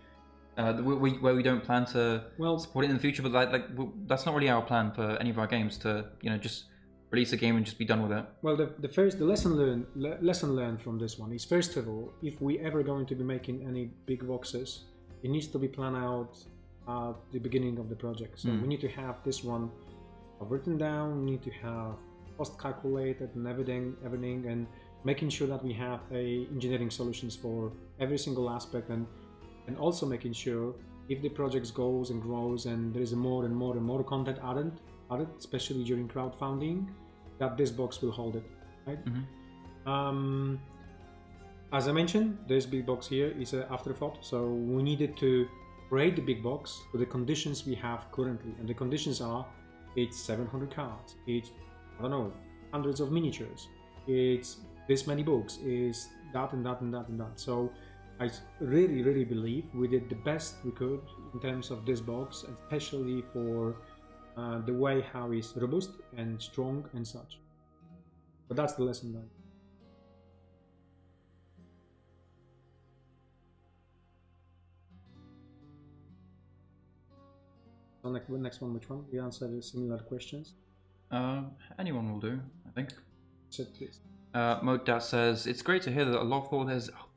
Where we don't plan to support it in the future, but that's not really our plan for any of our games to just release a game and just be done with it. Well, the lesson learned from this one is, first of all, if we ever going to be making any big boxes, it needs to be planned out at the beginning of the project. So we need to have this one written down. We need to have cost calculated and everything, and making sure that we have engineering solutions for every single aspect, and also making sure if the project goes and grows and there is more and more content added, especially during crowdfunding, that this box will hold it, right? As I mentioned, this big box here is an afterthought, so we needed to create the big box for the conditions we have currently, and the conditions are: it's 700 cards, it's, I don't know, hundreds of miniatures, it's this many books, is that and that and that and that. So I really believe we did the best we could in terms of this box, especially for the way how it's robust and strong and such. But that's the lesson learned. So next one, which one? We answered similar questions. Anyone will do, I think. Sit, please. Modat says, it's great to hear that a lot of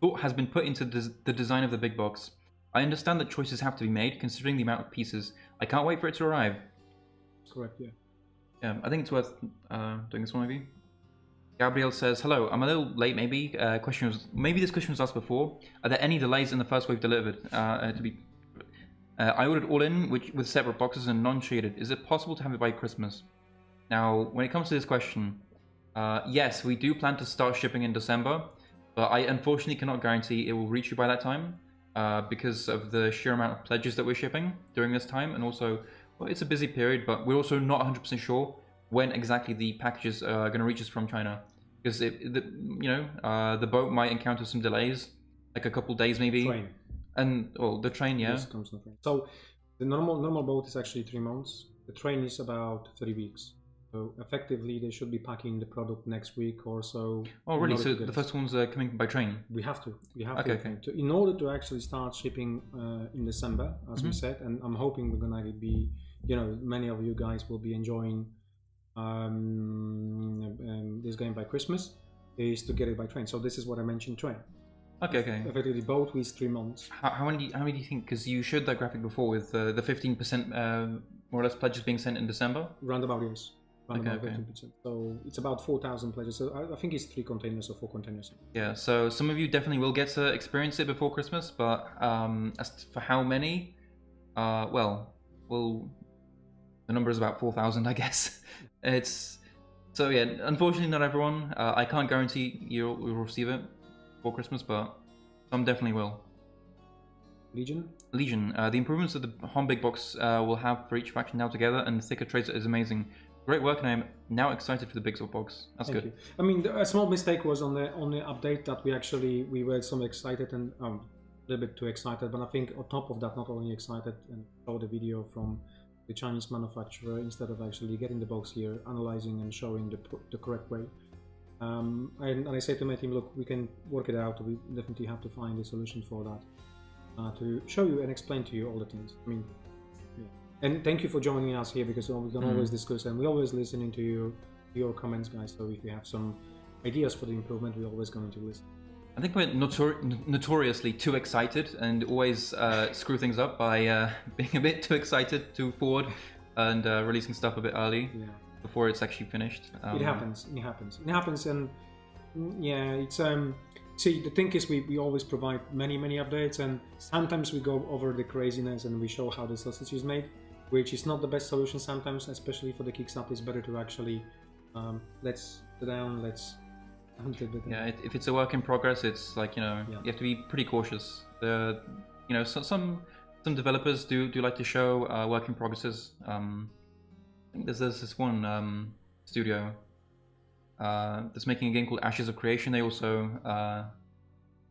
thought has been put into the design of the big box. I understand that choices have to be made considering the amount of pieces. I can't wait for it to arrive. Correct, yeah. Yeah, I think it's worth doing this one maybe. Gabriel says, hello, I'm a little late maybe. Maybe this question was asked before. Are there any delays in the first wave delivered? I ordered all in with separate boxes and non-shaded. Is it possible to have it by Christmas? Now, when it comes to this question, yes, we do plan to start shipping in December, but I unfortunately cannot guarantee it will reach you by that time because of the sheer amount of pledges that we're shipping during this time, and also, well, it's a busy period, but we're also not 100% sure when exactly the packages are going to reach us from China, because the boat might encounter some delays, like a couple days maybe. Train. And well, the train, yeah. Yes, comes the train. So the normal boat is actually 3 months. The train is about 3 weeks. So effectively, they should be packing the product next week or so. Oh, really? So the first ones are coming by train? We have to. Okay. In order to actually start shipping in December, as we said, and I'm hoping we're gonna be, many of you guys will be enjoying this game by Christmas, is to get it by train. So this is what I mentioned, train. Okay. Effectively, boat is 3 months. How many do you think? Because you showed that graphic before with the 15% more or less pledges being sent in December. Roundabout, yes. Roundabout Okay. 15%. So it's about 4,000 pledges. So I think it's 3 containers or 4 containers. Yeah. So some of you definitely will get to experience it before Christmas, but as for how many, the number is about 4,000, I guess. So yeah. Unfortunately, not everyone. I can't guarantee you'll receive it for Christmas, but some definitely will. Legion, the improvements that the home big box will have for each faction now together, and the thicker trades is amazing. Great work, and I'm now excited for the big box. That's Thank good. You. I mean, a small mistake was on the update that we were some excited and a little bit too excited, but I think on top of that, not only excited and show the video from the Chinese manufacturer instead of actually getting the box here, analyzing and showing the correct way. And I say to my team, look, we can work it out. We definitely have to find a solution for that to show you and explain to you all the things. I mean, yeah. And thank you for joining us here, because we can always discuss, and we always listening to your comments, guys. So if you have some ideas for the improvement, we're always going to listen. I think we're notoriously too excited and always screw things up by being a bit too excited, too forward, and releasing stuff a bit early. Yeah. Before it's actually finished. It happens, and yeah, it's see, the thing is, we always provide many updates, and sometimes we go over the craziness and we show how the sausage is made, which is not the best solution sometimes, especially for the Kickstarter. It's better to actually let's sit down, let's yeah, if it's a work in progress, it's like, you have to be pretty cautious. Some developers do like to show work in progresses. I think there's this one studio that's making a game called Ashes of Creation. They also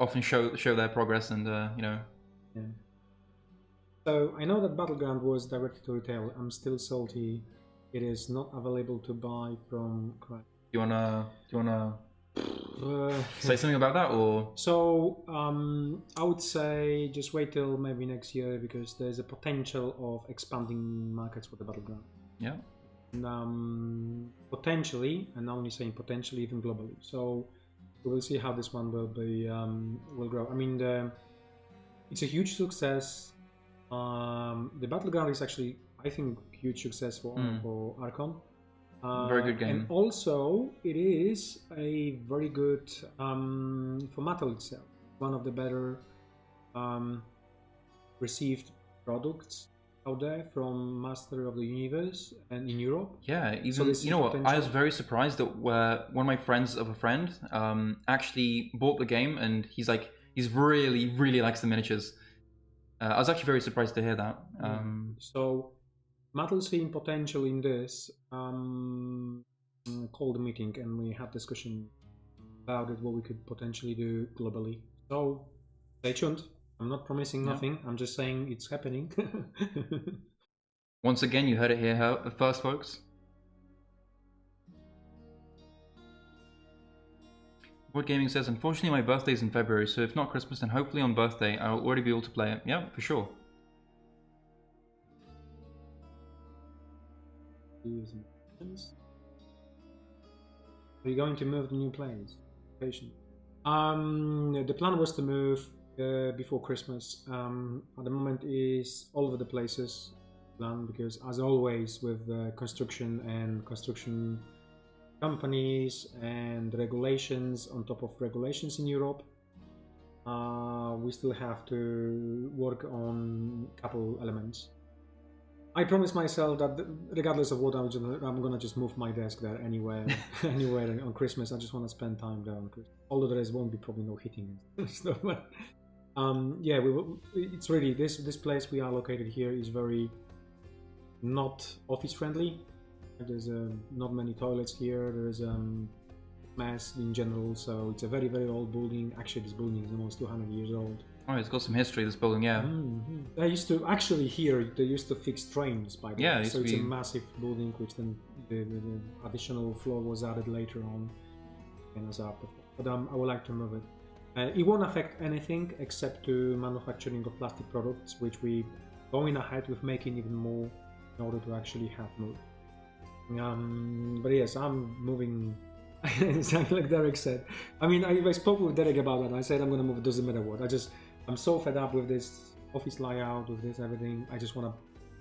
often show their progress, and Yeah. So I know that Battleground was directed to retail. I'm still salty. It is not available to buy from Crack. Do you wanna say something about that, or? So I would say just wait till maybe next year, because there's a potential of expanding markets for the battleground. Yeah. And, potentially, and only saying potentially, even globally. So we will see how this one will be will grow. I mean, it's a huge success. The battleground is actually, I think, huge success for Archon. Very good game. And also, it is a very good for Mattel itself. One of the better received products out there from Master of the Universe and in Europe. Yeah, even you know what? I was very surprised that one of my friends of a friend actually bought the game, and he's really likes the miniatures. I was actually very surprised to hear that. So Mattel seeing potential in this, called a meeting and we had discussion about it, what we could potentially do globally. So stay tuned. I'm not promising nothing. I'm just saying it's happening. Once again, you heard it here first, folks. What Gaming says, unfortunately my birthday is in February, so if not Christmas, then hopefully on birthday I'll already be able to play it. Yeah, for sure. Are you going to move the new planes? The plan was to move before Christmas. At the moment is all over the places plan, because as always with construction and construction companies and regulations on top of regulations in Europe, we still have to work on a couple elements. I promised myself that regardless of what I'm gonna just move my desk there anywhere on Christmas. I just want to spend time there on Christmas. Although there won't be probably no heating and stuff. But yeah, it's really this place we are located here is very not office friendly. There's not many toilets here. There's mess in general. So it's a very old building. Actually, this building is almost 200 years old. Oh, it's got some history, this building, yeah. They used to, actually here, they used to fix trains by the way. So it's a massive building, which then the additional floor was added later on. But I would like to move it. It won't affect anything except to manufacturing of plastic products, which we going ahead with making even more in order to actually have moved. But yes, I'm moving. Exactly like Derek said. I mean, I spoke with Derek about that. I said I'm gonna move. It doesn't matter what. I'm so fed up with this office layout, with this everything. I just want to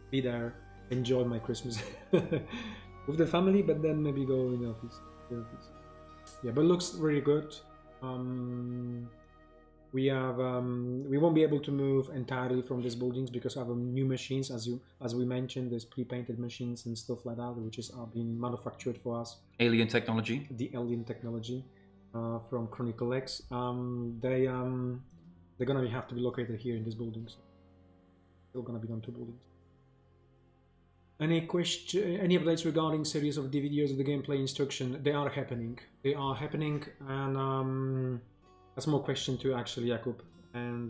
be there, enjoy my Christmas with the family, but then maybe go in the office. Yeah, but it looks really good. We won't be able to move entirely from these buildings because of new machines, as we mentioned. There's pre-painted machines and stuff like that, which is being manufactured for us. Alien technology. The alien technology from Chronicle X. They're gonna have to be located here in these buildings. Still gonna be on 2 buildings. Any updates regarding series of videos of the gameplay instruction? They are happening. And that's more question to actually Jakub. And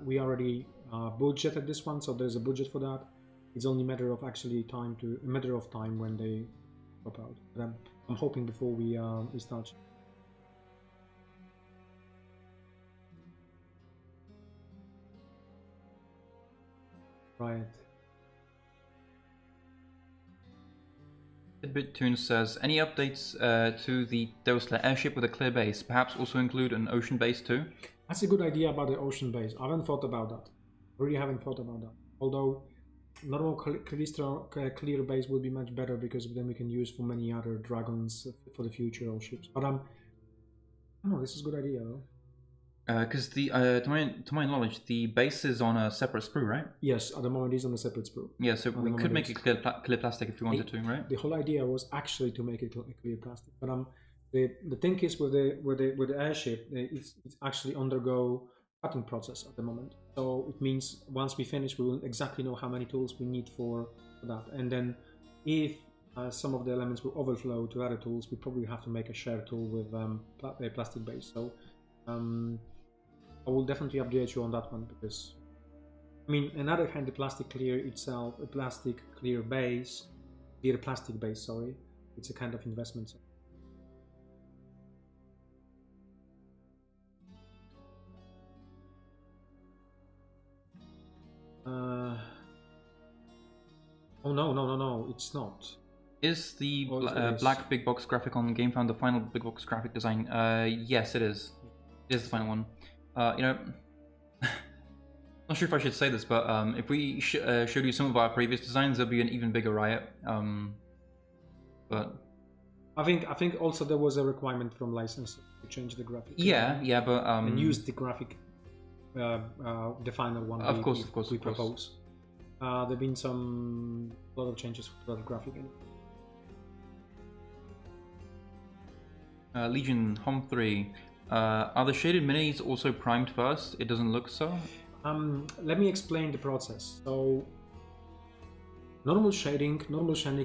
we already budgeted this one, so there's a budget for that. It's only a matter of time when they pop out. But I'm hoping before we start. Right. BitTunes says, any updates to the Deuslair airship with a clear base? Perhaps also include an ocean base too? That's a good idea about the ocean base. I haven't thought about that. Really haven't thought about that. Although normal clear base would be much better, because then we can use for many other dragons for the future or ships. But no, this is a good idea though. Because to my knowledge, the base is on a separate sprue, right? Yes, at the moment it's on a separate sprue. Yeah, so we could make it clear plastic if we wanted to, right? The whole idea was actually to make it clear plastic. But the thing is with the airship, it's actually undergo cutting process at the moment. So it means once we finish, we will exactly know how many tools we need for that. And then if some of the elements will overflow to other tools, we probably have to make a shared tool with a plastic base. So I will definitely update you on that one, because I mean, on the other hand, the plastic clear itself, a plastic clear plastic base, sorry, it's a kind of investment. No, it's not. Is the Or it is. black big box graphic on GameFound the final big box graphic design? Yes, it is. It is the final one. You know, not sure if I should say this, but if we showed you some of our previous designs, there'll be an even bigger riot. But I think also there was a requirement from license to change the graphic. yeah, but and use the graphic, the final one. Of course, we propose. There've been a lot of changes to that graphic. Legion Hom 3. Are the shaded minis also primed first? It doesn't look so. Let me explain the process. So, normal shading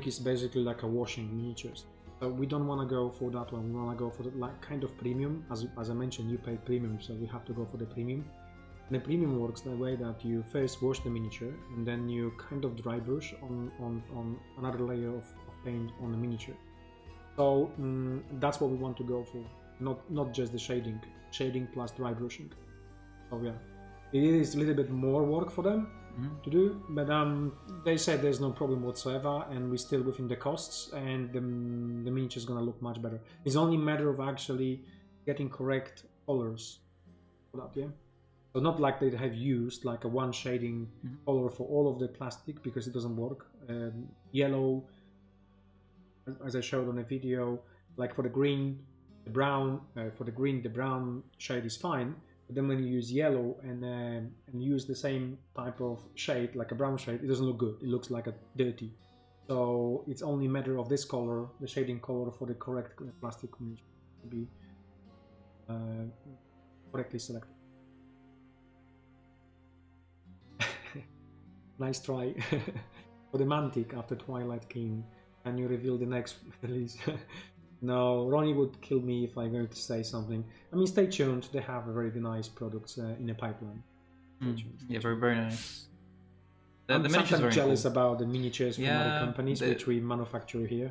is basically like a washing miniatures. So we don't want to go for that one. We want to go for the kind of premium. As I mentioned, you pay premium, so we have to go for the premium. And the premium works the way that you first wash the miniature, and then you kind of dry brush on another layer of paint on the miniature. So that's what we want to go for, not just the shading plus dry brushing. So yeah, it is a little bit more work for them to do, but they said there's no problem whatsoever, and we're still within the costs, and the miniature is gonna look much better. It's only a matter of actually getting correct colors for that, yeah. So not like they have used like a one shading color for all of the plastic, because it doesn't work. Yellow, as I showed on the video, like for the green, the brown, the brown shade is fine. But then when you use yellow and use the same type of shade, like a brown shade, it doesn't look good. It looks like a dirty. So it's only a matter of this color, the shading color for the correct plastic to be correctly selected. Nice try. For the Mantic after Twilight King, can you reveal the next release? No, Ronnie would kill me if I'm going to say something. I mean, stay tuned. They have very nice products in the pipeline. Yeah, very, very nice. I'm the miniatures are very jealous cool. about the miniatures from other companies which we manufacture here.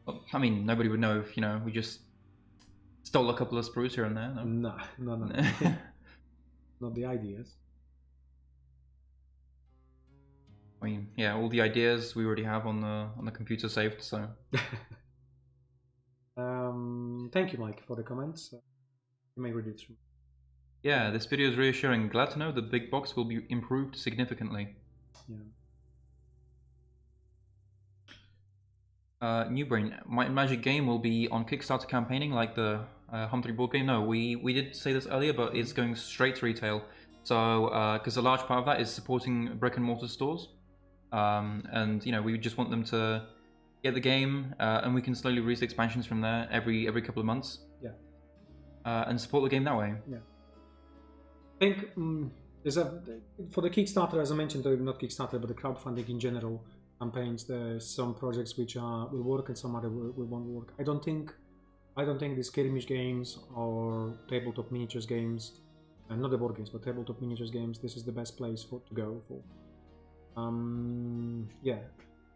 Well, I mean, nobody would know if, we just stole a couple of sprues here and there. No, no. Not the ideas. I mean, yeah, all the ideas we already have on the computer saved, so. Thank you, Mike, for the comments. You may read it through. Yeah, this video is reassuring. Glad to know the big box will be improved significantly. Yeah. New Brain, Might Magic Game will be on Kickstarter campaigning like the Humphrey board game. No, we did say this earlier, but it's going straight to retail. So, because a large part of that is supporting brick and mortar stores. And we just want them to get the game, and we can slowly release expansions from there every couple of months. Yeah. And support the game that way. Yeah. I think for the Kickstarter, as I mentioned, not Kickstarter, but the crowdfunding in general campaigns, there's some projects which will work and some other will won't work. I don't think the skirmish games or tabletop miniatures games, and not the board games, but tabletop miniatures games, this is the best place to go for. Yeah,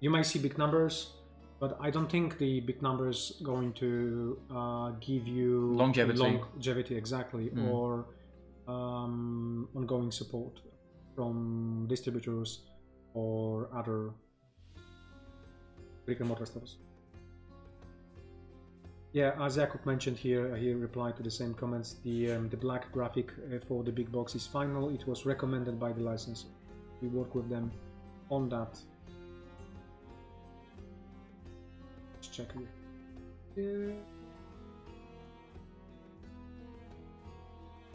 you might see big numbers, but I don't think the big numbers going to give you longevity exactly, or ongoing support from distributors or other brick and mortar stores. Yeah, as Jakub mentioned here, he replied to the same comments. The black graphic for the big box is final. It was recommended by the licensor. We work with them on that. Let's check here.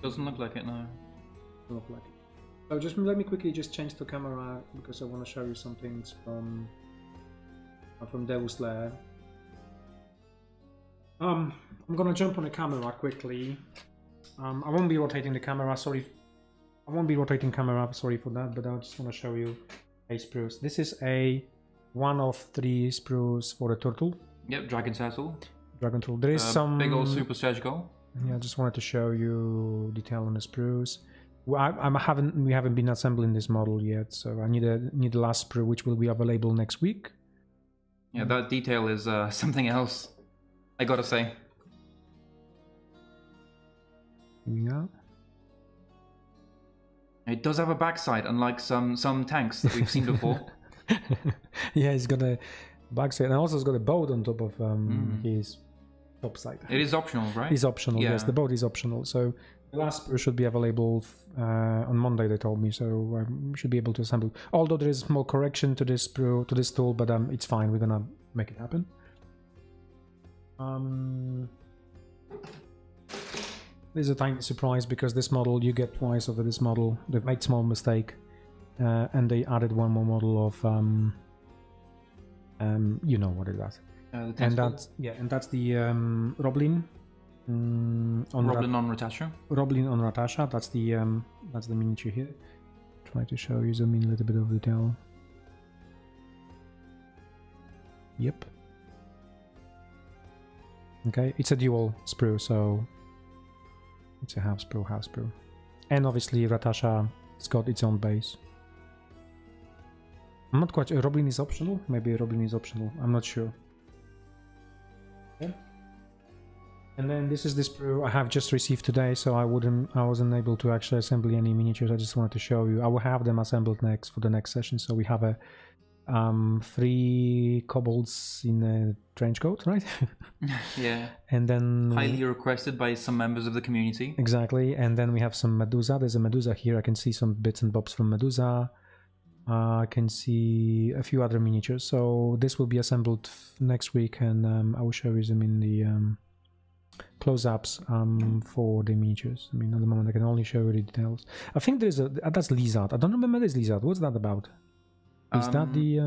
Doesn't look like it, no. Doesn't look like it. So just let me quickly just change the camera because I want to show you some things from Deuslair. I'm gonna jump on the camera quickly. I won't be rotating the camera, sorry. I won't be rotating camera, sorry for that, but I just want to show you a spruce. This is a 1 of 3 sprues for the turtle. Yep, Dragon Turtle. Dragon Turtle. There is some big old super surgical. Yeah, I just wanted to show you detail on the sprues. We haven't been assembling this model yet, so I need the last sprue, which will be available next week. Yeah, that detail is something else, I gotta say. Here we go. It does have a backside, unlike some tanks that we've seen before. Yeah, he's got a backside, and also he's got a boat on top of his top side. It is optional, right? It's optional, Yeah. yes, the boat is optional. So the last sprue should be available on Monday, they told me, so we should be able to assemble. Although there is a small correction to this sprue, to this tool, but it's fine, we're gonna make it happen. There's a tiny surprise because this model, you get twice over this model. They've made small mistake, and they added one more model of, you know what it is. And that's the Roblin. Roblin on Ratasha. Roblin on Ratasha. That's the miniature here. Try to show you, zoom in a little bit of detail. Yep. Okay, it's a dual sprue, so it's a half sprue. And obviously Ratasha, it's got its own base. I'm not quite sure. Roblin is optional? Maybe Roblin is optional. I'm not sure. Yeah. And then this is the sprue I have just received today, so I wasn't able to actually assemble any miniatures. I just wanted to show you. I will have them assembled next for the next session. So we have a 3 kobolds in a trench coat, right? Yeah. And then highly requested by some members of the community. Exactly. And then we have some Medusa. There's a Medusa here. I can see some bits and bobs from Medusa. I can see a few other miniatures. So this will be assembled next week, and I will show you them in the close-ups for the miniatures. I mean, at the moment I can only show you the details. I think there's that's Lizard. I don't remember this Lizard. What's that about? Is that the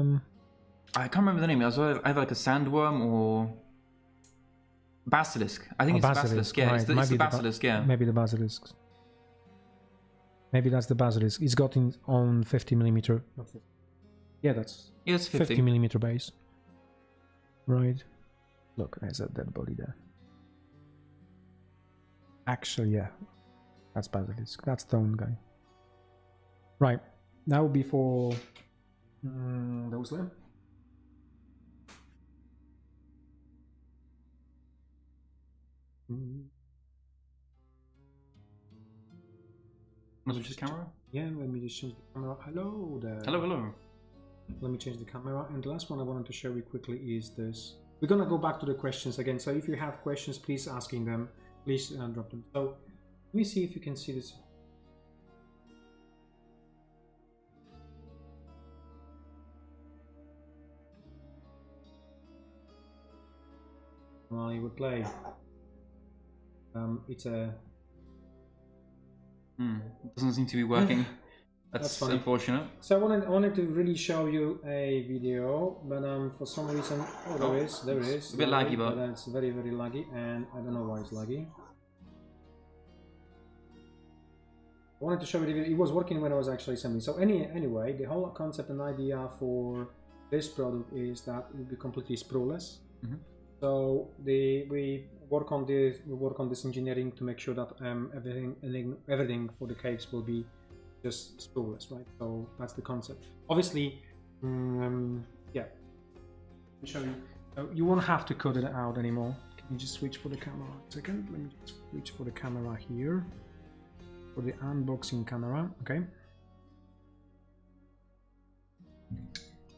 I can't remember the name. I was either like a sandworm or basilisk. I think it's basilisk. Yeah, right. it's the basilisk. Yeah, maybe the basilisk. Maybe that's the basilisk. It's got its own 50mm. Yeah, that's 50mm base. Right. Look, there's a dead body there. Actually, yeah, that's basilisk. That's stone guy. Right. That would be for Deuslair. Want to switch the camera? Yeah, let me just change the camera. Hello there. Hello. Let me change the camera. And the last one I wanted to show you quickly is this. We're gonna go back to the questions again. So if you have questions, please asking them. Please drop them. So let me see if you can see this. While you would play. It's a. Doesn't seem to be working. That's unfortunate. So I wanted to really show you a video, but for some reason, there is. It's a bit laggy, but it's very, very laggy, and I don't know why it's laggy. I wanted to show you the video. It was working when I was actually assembling. So anyway, the whole concept and idea for this product is that it will be completely sprueless. So we work on this engineering to make sure that everything for the caves will be just sprueless, right? So that's the concept. Obviously, yeah. Let me show you. You won't have to cut it out anymore. Can you just switch for the camera? A second. Let me just switch for the camera here. For the unboxing camera, okay.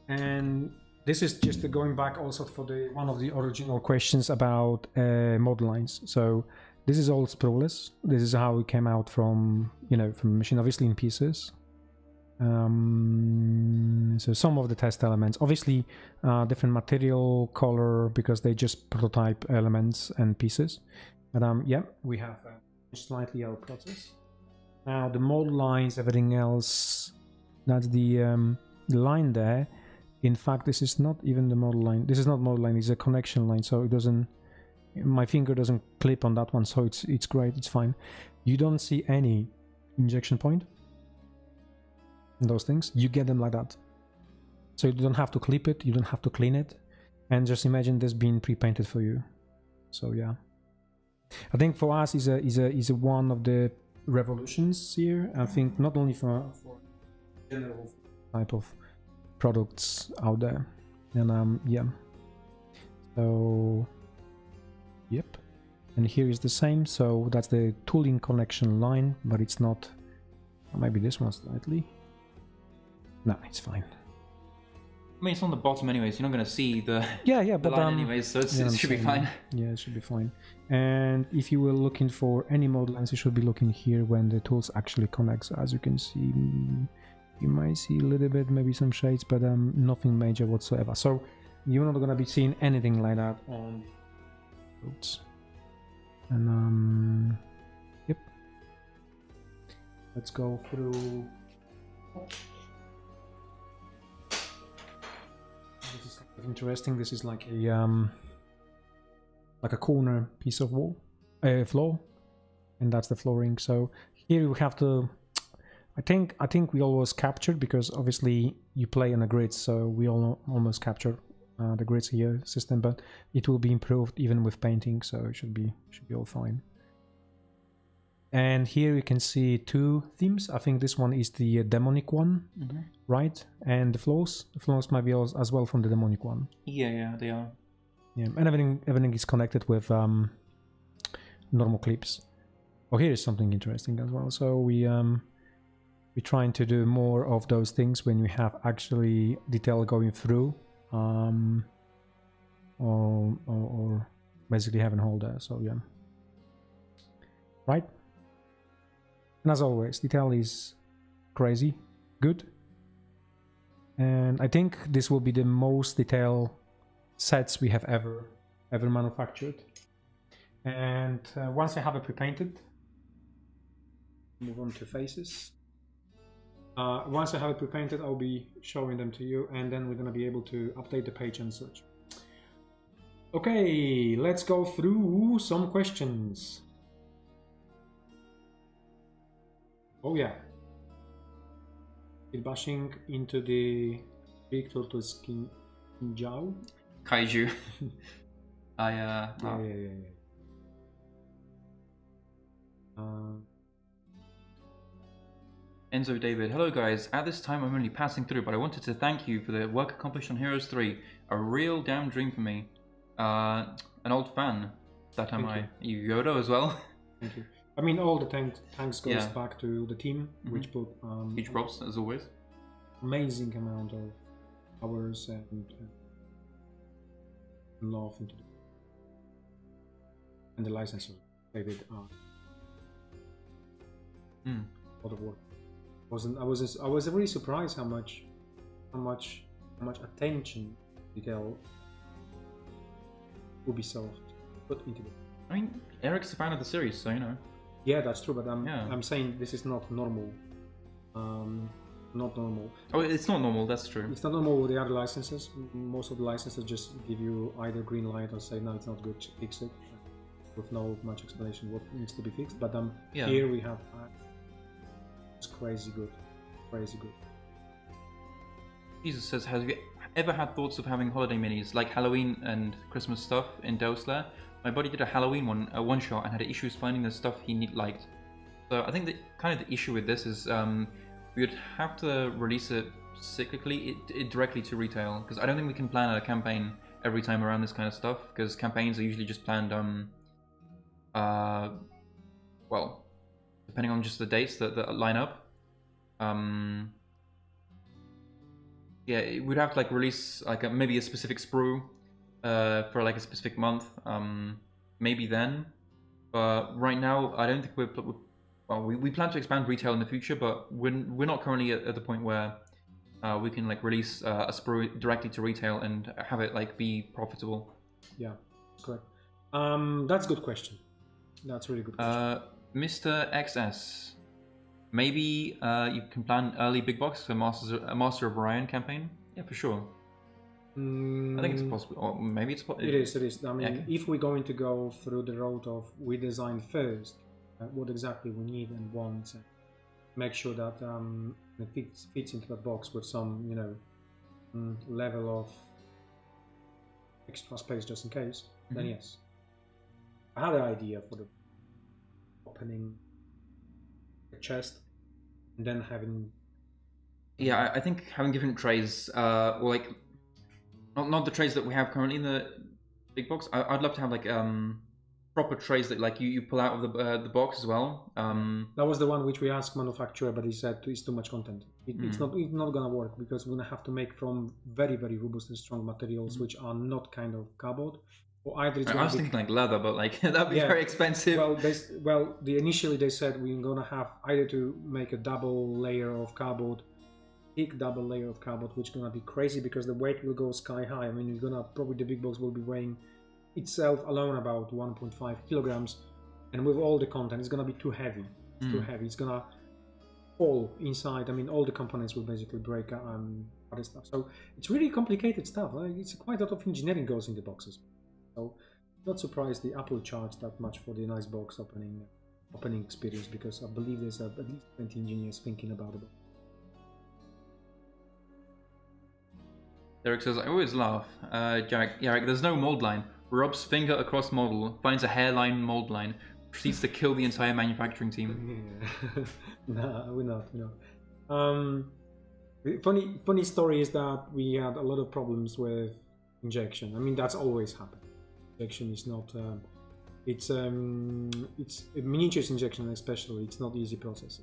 And this is just going back also for one of the original questions about model lines. So this is all sprueless. This is how it came out from the machine, obviously in pieces. So some of the test elements, obviously different material, color, because they just prototype elements and pieces. But yeah, we have slightly our process. Now the model lines, everything else, that's the line there. In fact, this is not even the model line. This is not model line. It's a connection line, so it doesn't. My finger doesn't clip on that one, so it's great. It's fine. You don't see any injection point. Those things, you get them like that. So you don't have to clip it. You don't have to clean it, and just imagine this being pre-painted for you. So yeah, I think for us is a one of the revolutions here. I think not only for general type of products out there, and yeah. So yep, and here is the same. So that's the tooling connection line, but it's not. Maybe this one slightly. No, it's fine. I mean, it's on the bottom anyways. You're not going to see the yeah, the but line anyways, so it should be fine. Yeah, it should be fine. And if you were looking for any mode lens, you should be looking here when the tools actually connect. So as you can see, you might see a little bit, maybe some shades, but nothing major whatsoever. So you're not gonna be seeing anything like that on roads. And yep. Let's go through. This is kind of interesting. This is like a corner piece of wall, floor, and that's the flooring. So here we have to. I think we always captured, because obviously you play on a grid, so we almost capture the grids here system, but it will be improved even with painting, so it should be all fine. And here you can see two themes. I think this one is the demonic one, right? And the floors might be as well from the demonic one. Yeah, they are. Yeah, and everything is connected with normal clips. Oh, here is something interesting as well. So we're trying to do more of those things when we have actually detail going through, or basically having hole there. So yeah, right. And as always, detail is crazy good, and I think this will be the most detailed sets we have ever manufactured. And once I have it pre-painted, move on to faces. Once I have it pre-painted, I'll be showing them to you, and then we're gonna be able to update the page and such. Okay, let's go through some questions. Oh yeah, it bashing into the big turtle skin Jiao. Kaiju. Yeah. Enzo David, hello guys. At this time I'm only passing through, but I wanted to thank you for the work accomplished on Heroes 3. A real damn dream for me. An old fan. That time you Yoda as well. Thank you. I mean, all the thanks goes back to the team, which put huge props as always. Amazing amount of hours and love into it. And the licensor, they did a lot of work. I was really surprised how much attention detail Ubisoft put into it. I mean, Eric's a fan of the series, so you know. Yeah, that's true, but I'm saying this is not normal. Not normal. Oh, it's not normal, that's true. It's not normal with the other licenses. Most of the licenses just give you either green light or say, no, it's not good, fix it, with no much explanation what needs to be fixed. But here we have it's crazy good. Jesus says, have you ever had thoughts of having holiday minis, like Halloween and Christmas stuff in Deuslair? My buddy did a Halloween one shot and had issues finding the stuff he liked. So I think that kind of the issue with this is we would have to release it cyclically, it directly to retail, because I don't think we can plan a campaign every time around this kind of stuff, because campaigns are usually just planned well, depending on just the dates that line up. Yeah, we'd have to like release like maybe a specific sprue for like a specific month, maybe then. But right now, I don't think we plan to expand retail in the future, but we're not currently at the point where we can like release a sprue directly to retail and have it like be profitable. Yeah, correct. That's a good question. That's a really good question. Mr. XS, maybe you can plan early big box for Master of Orion campaign. Yeah, for sure. I think it's possible, or maybe it's possible. It is. I mean, if we're going to go through the road of we design first what exactly we need and want, and make sure that it fits into the box with some, you know, level of extra space just in case, then yes. I had an idea for the opening the chest and then having... Yeah, I think having different trays, or like, not the trays that we have currently in the big box. I'd love to have like proper trays that like you pull out of the box as well. That was the one which we asked manufacturer, but he said it's too much content. It's not gonna work because we're gonna have to make from very robust and strong materials which are not kind of cardboard. Or either it's I was thinking like leather, but like that'd be very expensive. Well, initially they said we're gonna have either to make a double layer of cardboard, thick double layer of cardboard, which is gonna be crazy because the weight will go sky high. I mean, you're gonna probably the big box will be weighing itself alone about 1.5 kilograms, and with all the content, it's gonna be too heavy. It's too heavy. It's gonna fall inside. I mean, all the components will basically break other stuff. So it's really complicated stuff. It's quite a lot of engineering goes in the boxes. So not surprised the Apple charged that much for the nice box opening experience, because I believe there's at least 20 engineers thinking about it. Derek says, I always laugh. Jarek, there's no mold line. Rubs finger across model, finds a hairline mold line, proceeds to kill the entire manufacturing team. Yeah. Nah, we're not. Funny story is that we had a lot of problems with injection. I mean, that's always happened. Injection is not. It's a miniatures injection especially. It's not easy process.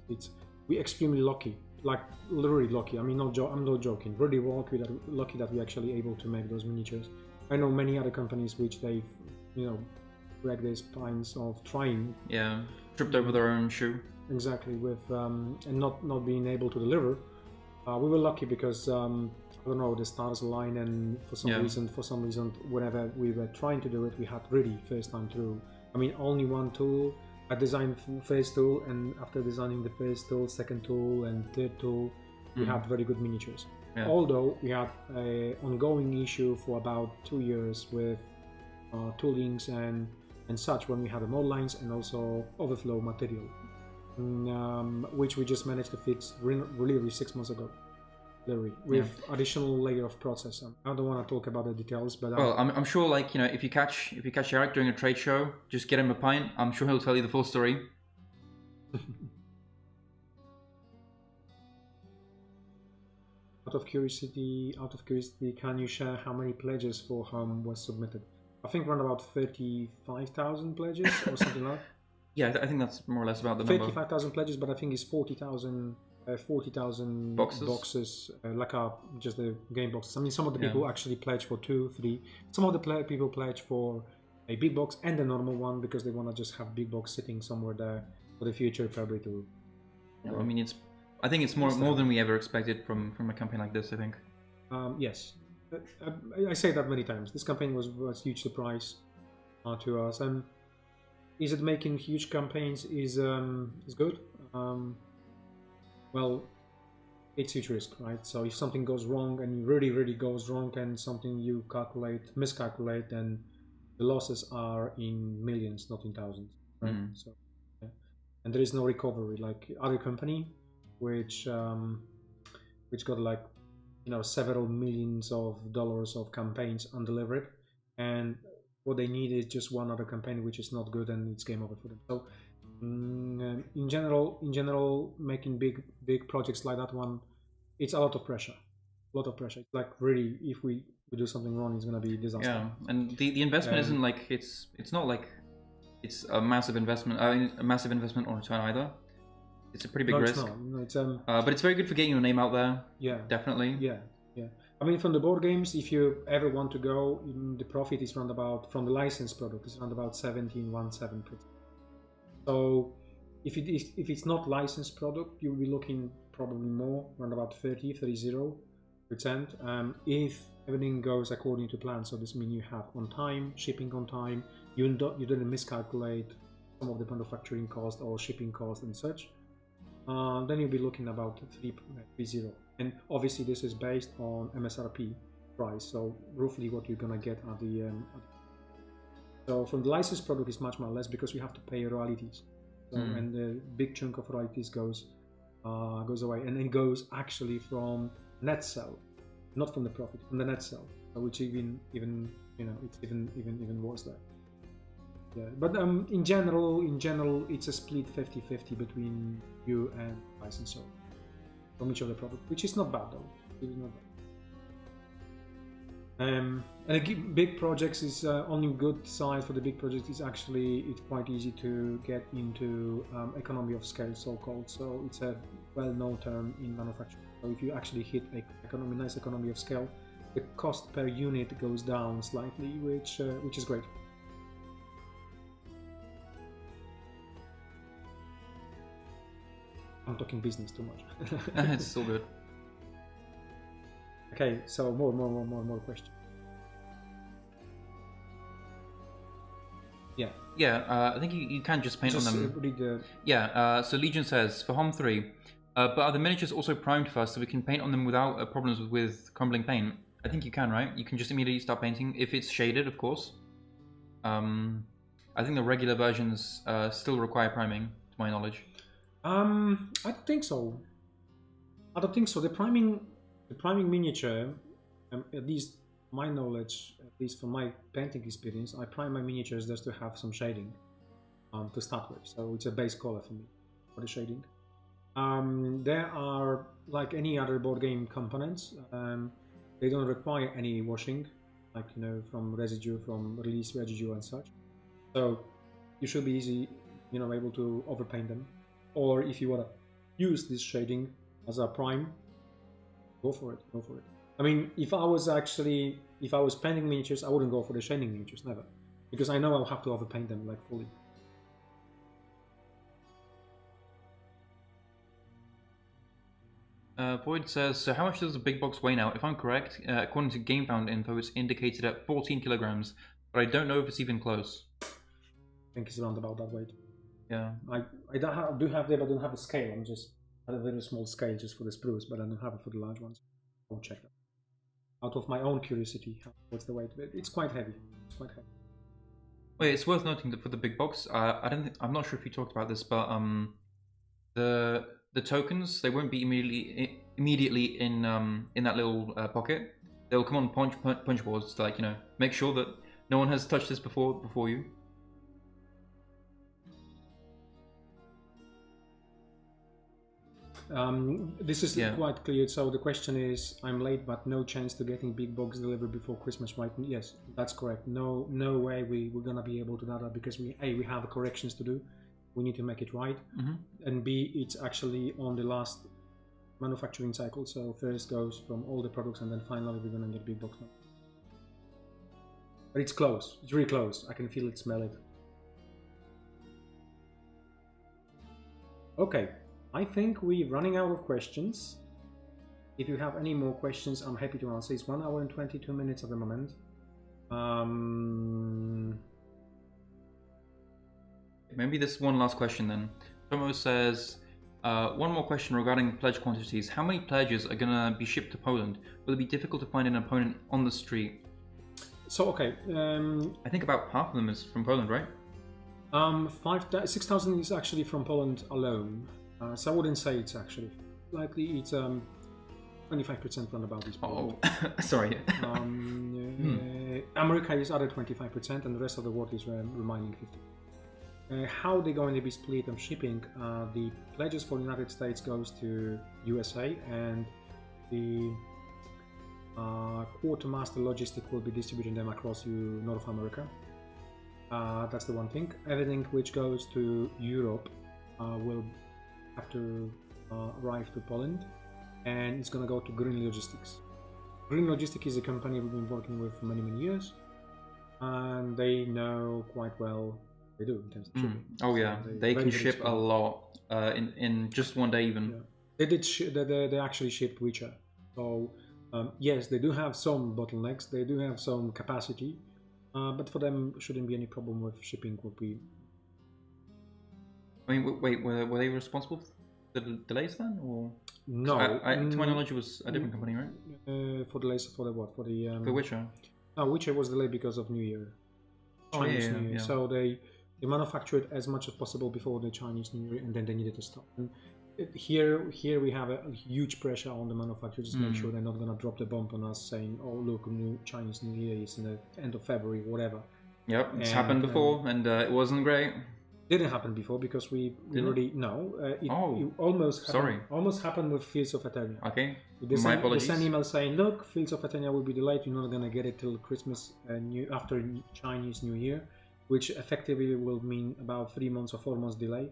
We're extremely lucky, like literally lucky. I mean, I'm not joking. Really lucky that we're actually able to make those miniatures. I know many other companies which they've, dragged their spines of trying. Yeah, tripped over their own shoe. Exactly, with and not being able to deliver. We were lucky because I don't know, the stars align, and for some reason, whenever we were trying to do it, we had really first time through. I mean, only one tool. I designed first tool, and after designing the first tool, second tool, and third tool, we had very good miniatures. Yeah. Although we had an ongoing issue for about 2 years with toolings and such, when we had the mold lines and also overflow material, which we just managed to fix really 6 months ago. With additional layer of process. I don't want to talk about the details, but well, I'm sure, like, if you catch Jarek during a trade show, just get him a pint. I'm sure he'll tell you the full story. Out of curiosity, can you share how many pledges for Home was submitted? I think around about 35,000 pledges or something like that. Yeah, I think that's more or less about the number. 35,000 pledges, but I think it's 40,000 boxes, just the game boxes. I mean, some of the people actually pledge for 2, 3. Some of the people pledge for a big box and a normal one because they want to just have big box sitting somewhere there for the future, probably to. I mean, I think it's more than we ever expected from a campaign like this. I think. Yes, I say that many times. This campaign was a huge surprise to us, and is it making huge campaigns is good. Well, it's huge risk, right? So if something goes wrong, and really goes wrong, and something you miscalculate, then the losses are in millions, not in thousands, right? So, and there is no recovery like other company, which got like several millions of dollars of campaigns undelivered, and what they need is just one other campaign which is not good, and it's game over for them. So. In general, making big projects like that one, it's a lot of pressure. It's like really, if we do something wrong, it's gonna be a disaster. Yeah, and the investment isn't like it's not like it's a massive investment, or return either. It's a pretty big risk. It's but it's very good for getting your name out there. Yeah, definitely. Yeah. I mean, from the board games, if you ever want to go, the profit is around about, from the licensed product, is around about 17%. So if it's not licensed product, you'll be looking probably more, around about 30%. If everything goes according to plan, so this means you have on time, shipping on time, you didn't miscalculate some of the manufacturing cost or shipping cost and such, then you'll be looking about 30%. And obviously this is based on MSRP price, so roughly what you're gonna get at the so from the licensed product is much more less because we have to pay royalties, and the big chunk of royalties goes away, and it goes actually from net sell, not from the profit, from the net sell, which even it's even worse there. Yeah, but in general it's a split 50-50 between you and licensor from each of the product, which is not bad though. It is not bad. And big projects is only good side for the big projects is actually it's quite easy to get into economy of scale, so-called. So it's a well-known term in manufacturing. So if you actually hit a nice economy of scale, the cost per unit goes down slightly, which is great. I'm talking business too much. It's still good. Okay, so more questions. Yeah, I think you can just paint on them. Read the... Yeah, so Legion says, for Hom 3, but are the miniatures also primed first so we can paint on them without problems with crumbling paint? I think you can, right? You can just immediately start painting, if it's shaded, of course. I think the regular versions still require priming, to my knowledge. I don't think so. The priming miniature, at least my knowledge, at least from my painting experience, I prime my miniatures just to have some shading to start with. So it's a base color for me for the shading. There are, like any other board game components, they don't require any washing, like, you know, from residue, from release residue and such. So you should be easy, you know, able to overpaint them. Or if you want to use this shading as a prime, go for it. I mean, if I was painting miniatures, I wouldn't go for the shading miniatures, never, because I know I'll have to overpaint them like fully. Void says, so how much does the big box weigh now? If I'm correct, according to GameFound info, it's indicated at 14 kilograms, but I don't know if it's even close. I think it's around about that weight. Yeah. I do have them, but I don't have a scale. I'm just at a very small scale just for the sprues, but I don't have it for the large ones. I'll check that. Out of my own curiosity, what's the weight? It's quite heavy. Wait, it's worth noting that for the big box, I'm not sure if you talked about this, but the tokens, they won't be immediately in that little pocket. They'll come on punch boards to, like, you know, make sure that no one has touched this before you. This is quite clear. So the question is, I'm late, but no chance to getting big box delivered before Christmas, right? Yes, that's correct. No way we're gonna be able to do that, because we have corrections to do. We need to make it right, and B, it's actually on the last manufacturing cycle. So first goes from all the products, and then finally we're gonna get big box now. But it's close. It's really close. I can feel it, smell it. Okay. I think we're running out of questions. If you have any more questions, I'm happy to answer. It's 1 hour and 22 minutes at the moment. Maybe this one last question then. Tomo says, one more question regarding pledge quantities. How many pledges are going to be shipped to Poland? Will it be difficult to find an opponent on the street? So, okay. I think about half of them is from Poland, right? 6,000 is actually from Poland alone. So I wouldn't say it's actually likely. It's 25% roundabout is Poland. Oh, sorry. America is other 25%, and the rest of the world is remaining 50%. How they're going to be split on shipping? The pledges for the United States goes to USA, and the quartermaster logistic will be distributing them across North America. That's the one thing. Everything which goes to Europe will have to arrive to Poland, and it's going to go to Green Logistics. Green Logistics is a company we've been working with for many years, and they know quite well what they do in terms of shipping. Oh yeah, so they can ship a lot in just one day even. Yeah. They actually shipped Witcher. So yes, they do have some bottlenecks, they do have some capacity, but for them shouldn't be any problem with shipping. I mean, wait, were they responsible for the delays then, or no? To my knowledge, it was a different company, right? For delays for the what? For Witcher. No, Witcher was delayed because of New Year, Chinese New Year. Yeah. So they manufactured as much as possible before the Chinese New Year, and then they needed to stop. And here we have a huge pressure on the manufacturers to make sure they're not going to drop the bomb on us, saying, "Oh, look, Chinese New Year is in the end of February, whatever." Yep, it's happened before, and it wasn't great. Didn't happen before because we already know. It almost happened with Fields of Eternia. Okay. They sent email saying, look, Fields of Eternia will be delayed. You're not going to get it till Christmas after Chinese New Year, which effectively will mean about 3 months or 4 months delay.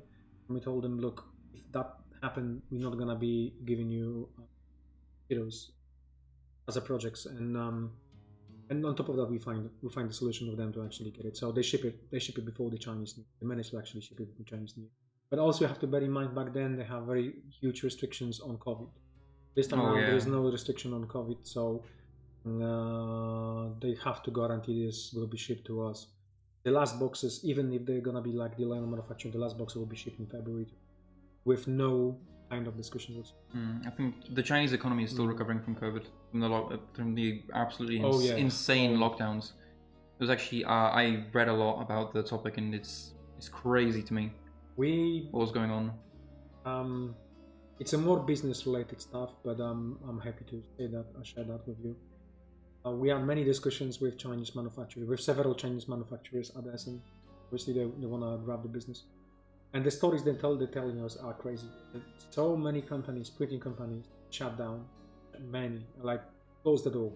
And we told them, look, if that happened, we're not going to be giving you heroes as a projects. And on top of that, we find the solution for them to actually get it. So they ship it before the Chinese New Year. They managed to actually ship it before Chinese New Year. But also you have to bear in mind, back then they have very huge restrictions on COVID. This time around there is no restriction on COVID, so they have to guarantee this will be shipped to us. The last boxes, even if they're gonna be like the line of manufacturing, the last boxes will be shipped in February with no kind of discussions. I think the Chinese economy is still recovering from COVID, from the absolutely insane lockdowns. It was actually I read a lot about the topic, and it's crazy to me. What was going on? It's a more business related stuff, but I'm happy to say that I share that with you. We had many discussions with Chinese manufacturers, with several Chinese manufacturers at Essen. Obviously, they want to grab the business. And the stories they're telling us are crazy. So many companies, printing companies, shut down. Many, like, closed the door.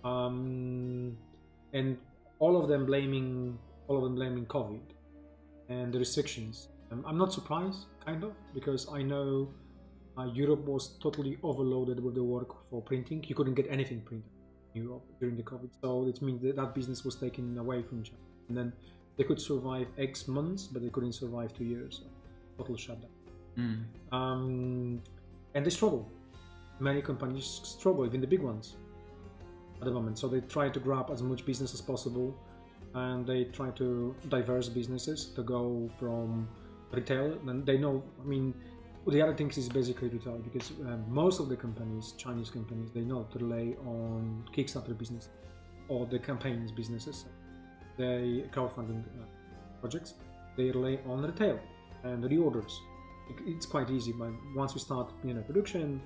And all of them blaming COVID and the restrictions. I'm not surprised, kind of, because I know Europe was totally overloaded with the work for printing. You couldn't get anything printed in Europe during the COVID, so it means that business was taken away from China. And then they could survive X months, but they couldn't survive 2 years. So total shutdown. And they struggle. Many companies struggle, even the big ones, at the moment. So they try to grab as much business as possible, and they try to diverse businesses to go from retail. And they know, I mean, the other thing is basically retail, because most of the companies, Chinese companies, they know to rely on Kickstarter business or the campaigns businesses, the crowdfunding projects. They rely on retail and reorders. It's quite easy, but once we start production,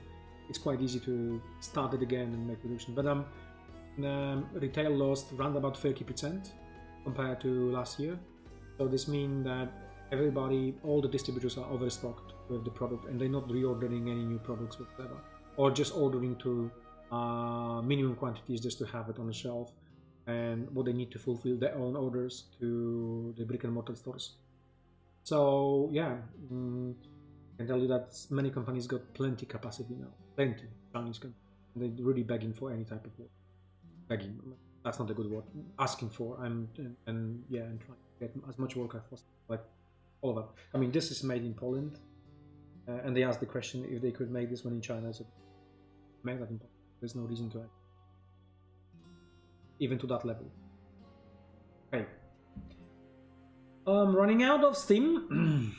it's quite easy to start it again and make production. But retail lost around about 30% compared to last year. So this means that all the distributors are overstocked with the product, and they're not reordering any new products whatsoever, or just ordering to minimum quantities just to have it on the shelf, and what they need to fulfill their own orders to the brick and mortar stores. So yeah, I can tell you that many companies got plenty capacity now, plenty Chinese companies. They're really begging for any type of work. Begging, that's not a good word. Asking for and trying to get as much work as possible. Like all of that. I mean, this is made in Poland, and they asked the question if they could make this one in China. So make that in Poland. There's no reason to, even to that level. Okay. Running out of steam.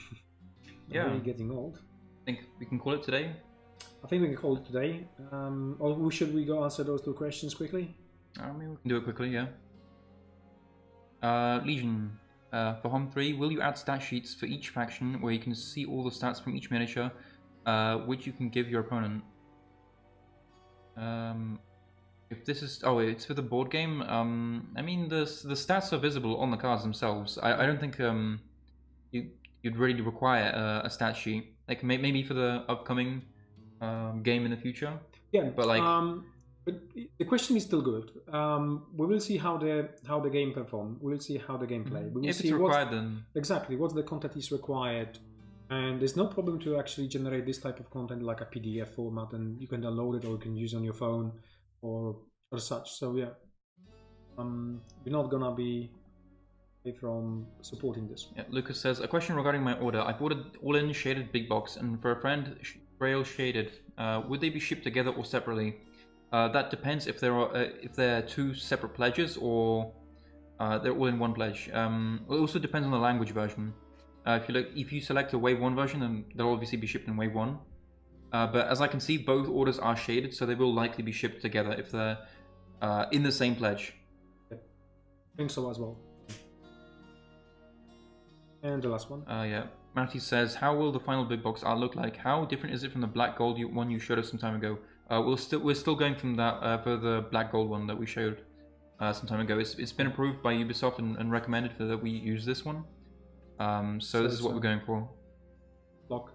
Yeah. Really getting old. I think we can call it today. I think we can call it today. Or should we go answer those two questions quickly? I mean, we can do it quickly, yeah. Legion. For Hom 3, will you add stat sheets for each faction where you can see all the stats from each miniature, which you can give your opponent? If this is... Oh, it's for the board game. I mean, the stats are visible on the cards themselves. I don't think you'd really require a stat sheet. Like, maybe for the upcoming game in the future. Yeah, but like... But the question is still good. We will see how the game perform. We'll see how the game play. We will if see it's required, then exactly what the content is required, and there's no problem to actually generate this type of content like a PDF format, and you can download it or you can use on your phone or such. So yeah, we're not gonna be from supporting this. Yeah, Lucas says a question regarding my order. I've ordered all-in shaded big box, and for a friend, Braille shaded. Would they be shipped together or separately? That depends if they're two separate pledges or they're all in one pledge. It also depends on the language version. If you select a Wave 1 version, then they'll obviously be shipped in Wave 1. But as I can see, both orders are shaded, so they will likely be shipped together if they're in the same pledge. I think so as well. And the last one. Yeah. Matty says, how will the final big box art look like? How different is it from the black gold one you showed us some time ago? We're still going from that for the black gold one that we showed some time ago. It's been approved by Ubisoft and recommended that we use this one. So this is what we're going for.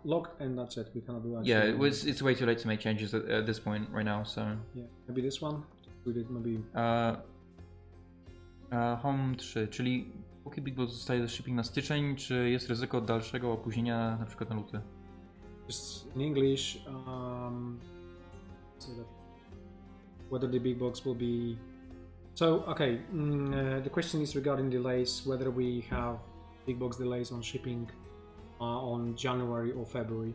Locked, and that's it. We cannot do. Yeah, it's way too late to make changes at this point right now. So yeah, maybe this one. We did maybe. Home 3, czyli póki Big Box zostaje shipping na styczeń, czy jest ryzyko dalszego opóźnienia na przykład na luty? Just in English, so that whether the big box will be. So okay, the question is regarding delays. Whether we have big box delays on shipping on January or February.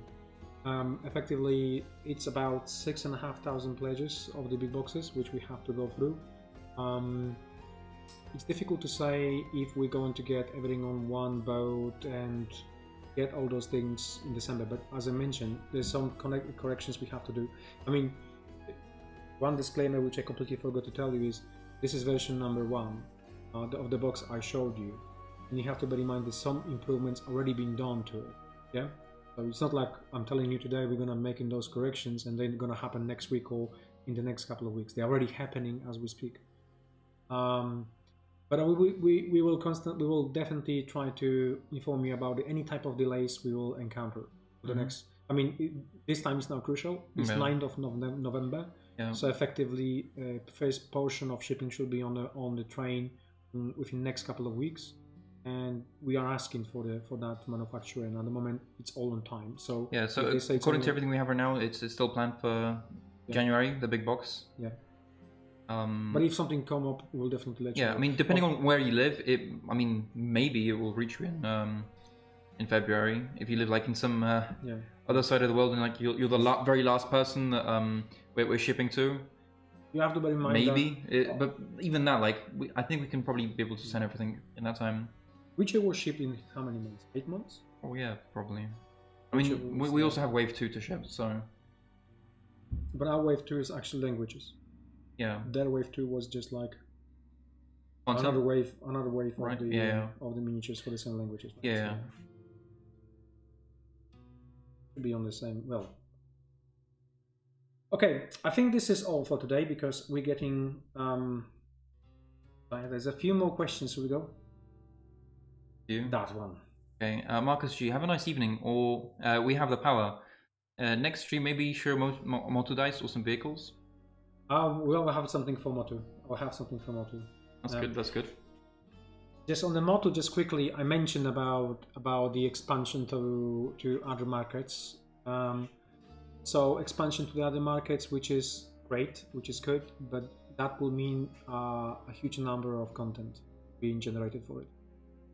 Effectively, it's about 6,500 pledges of the big boxes which we have to go through. It's difficult to say if we're going to get everything on one boat and get all those things in December, but as I mentioned, there's some corrections we have to do. I mean, one disclaimer which I completely forgot to tell you is this is version number 1 of the box I showed you, and you have to bear in mind that some improvements already been done to it. Yeah, so it's not like I'm telling you today we're gonna make in those corrections and they're gonna happen next week or in the next couple of weeks. They're already happening as we speak. But we will definitely try to inform you about any type of delays we will encounter for the next. I mean, this time is now crucial. It's 9th of November. Yeah. So effectively, first portion of shipping should be on the train within the next couple of weeks, and we are asking for that manufacturer. And at the moment, it's all on time. So yeah. So according to everything we have right now, it's still planned for January, the big box. Yeah. But if something come up, we'll definitely let you know. I mean, depending on where you live, maybe it will reach you in February. If you live like in some other side of the world and like you're the very last person that we're shipping to. You have to bear in mind but even that, like I think we can probably be able to send everything in that time. Witcher was shipped in how many months? 8 months? Oh yeah, probably. I mean, we also have Wave 2 to ship, so. But our Wave 2 is actually languages. Yeah. Their Wave 2 was just like another wave right. of the miniatures for the same languages. Right? Yeah. So, to be on the same. Well. Okay, I think this is all for today because we're getting. There's a few more questions. Should we go? That one. Okay, Marcus G, have a nice evening. Or we have the power. Next stream, maybe share motor dice or some vehicles. We'll have something for Motu. I'll have something for Motu. That's good. That's good. Just on the Motu, just quickly, I mentioned about the expansion to other markets. So expansion to the other markets, which is great, which is good, but that will mean a huge number of content being generated for it,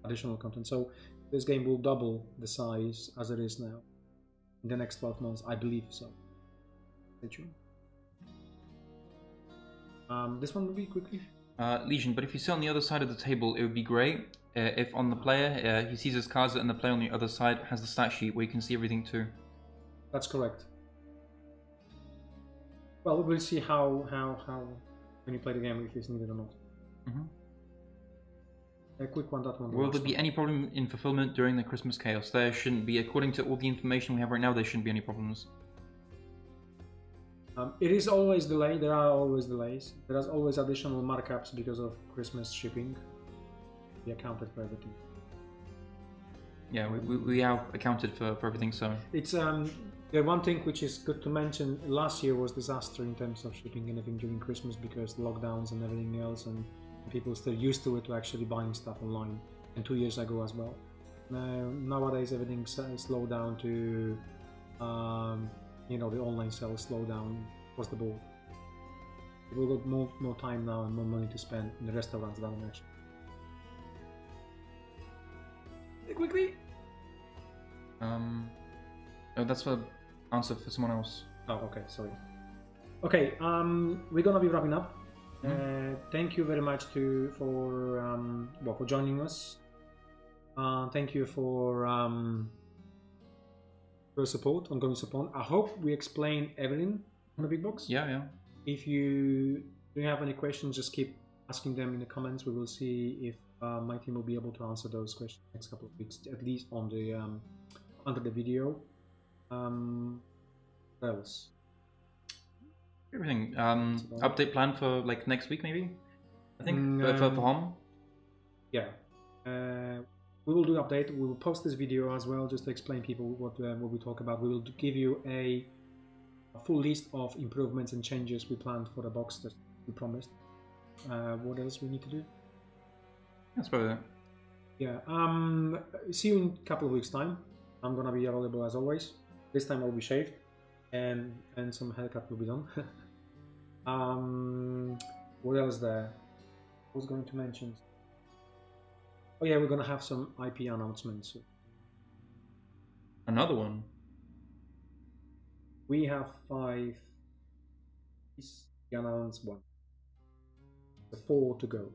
additional content. So this game will double the size as it is now in the next 12 months, I believe so. Stay tuned. This one will be quickly. Legion, but if you sit on the other side of the table, it would be great if on the player he sees his cards and the player on the other side has the stat sheet where you can see everything too. That's correct. Well, we'll see how when you play the game if it's needed or not. A quick one, that one. Will there be any problem in fulfillment during the Christmas chaos? There shouldn't be. According to all the information we have right now, there shouldn't be any problems. It is always delayed. There are always delays. There are always additional markups because of Christmas shipping. We accounted for everything. Yeah, we have accounted for everything. So it's the one thing which is good to mention. Last year was disaster in terms of shipping anything during Christmas because lockdowns and everything else, and people still used to it to actually buying stuff online. And 2 years ago as well. Nowadays everything slowed down to. The online sales slow down across the board. People got more time now and more money to spend in the restaurants than actually. Quickly. Oh, that's an answer for someone else. Oh, okay, sorry. Okay, we're gonna be wrapping up. Thank you very much for joining us. Thank you for support, ongoing support. I hope we explained everything on the big box. Yeah. If you do have any questions, just keep asking them in the comments. We will see if my team will be able to answer those questions next couple of weeks, at least on the under the video. What else? Everything. Update plan for like next week, maybe. I think for home. Yeah. We will do update. We will post this video as well, just to explain people what we talk about. We will give you a full list of improvements and changes we planned for the box that we promised. What else we need to do? That's probably it. Yeah. See you in a couple of weeks' time. I'm gonna be available as always. This time I'll be shaved, and some haircut will be done. What else there? I was going to mention. Oh yeah, we're gonna have some IP announcements. Another one. We have 5. We announced 1. 4 to go.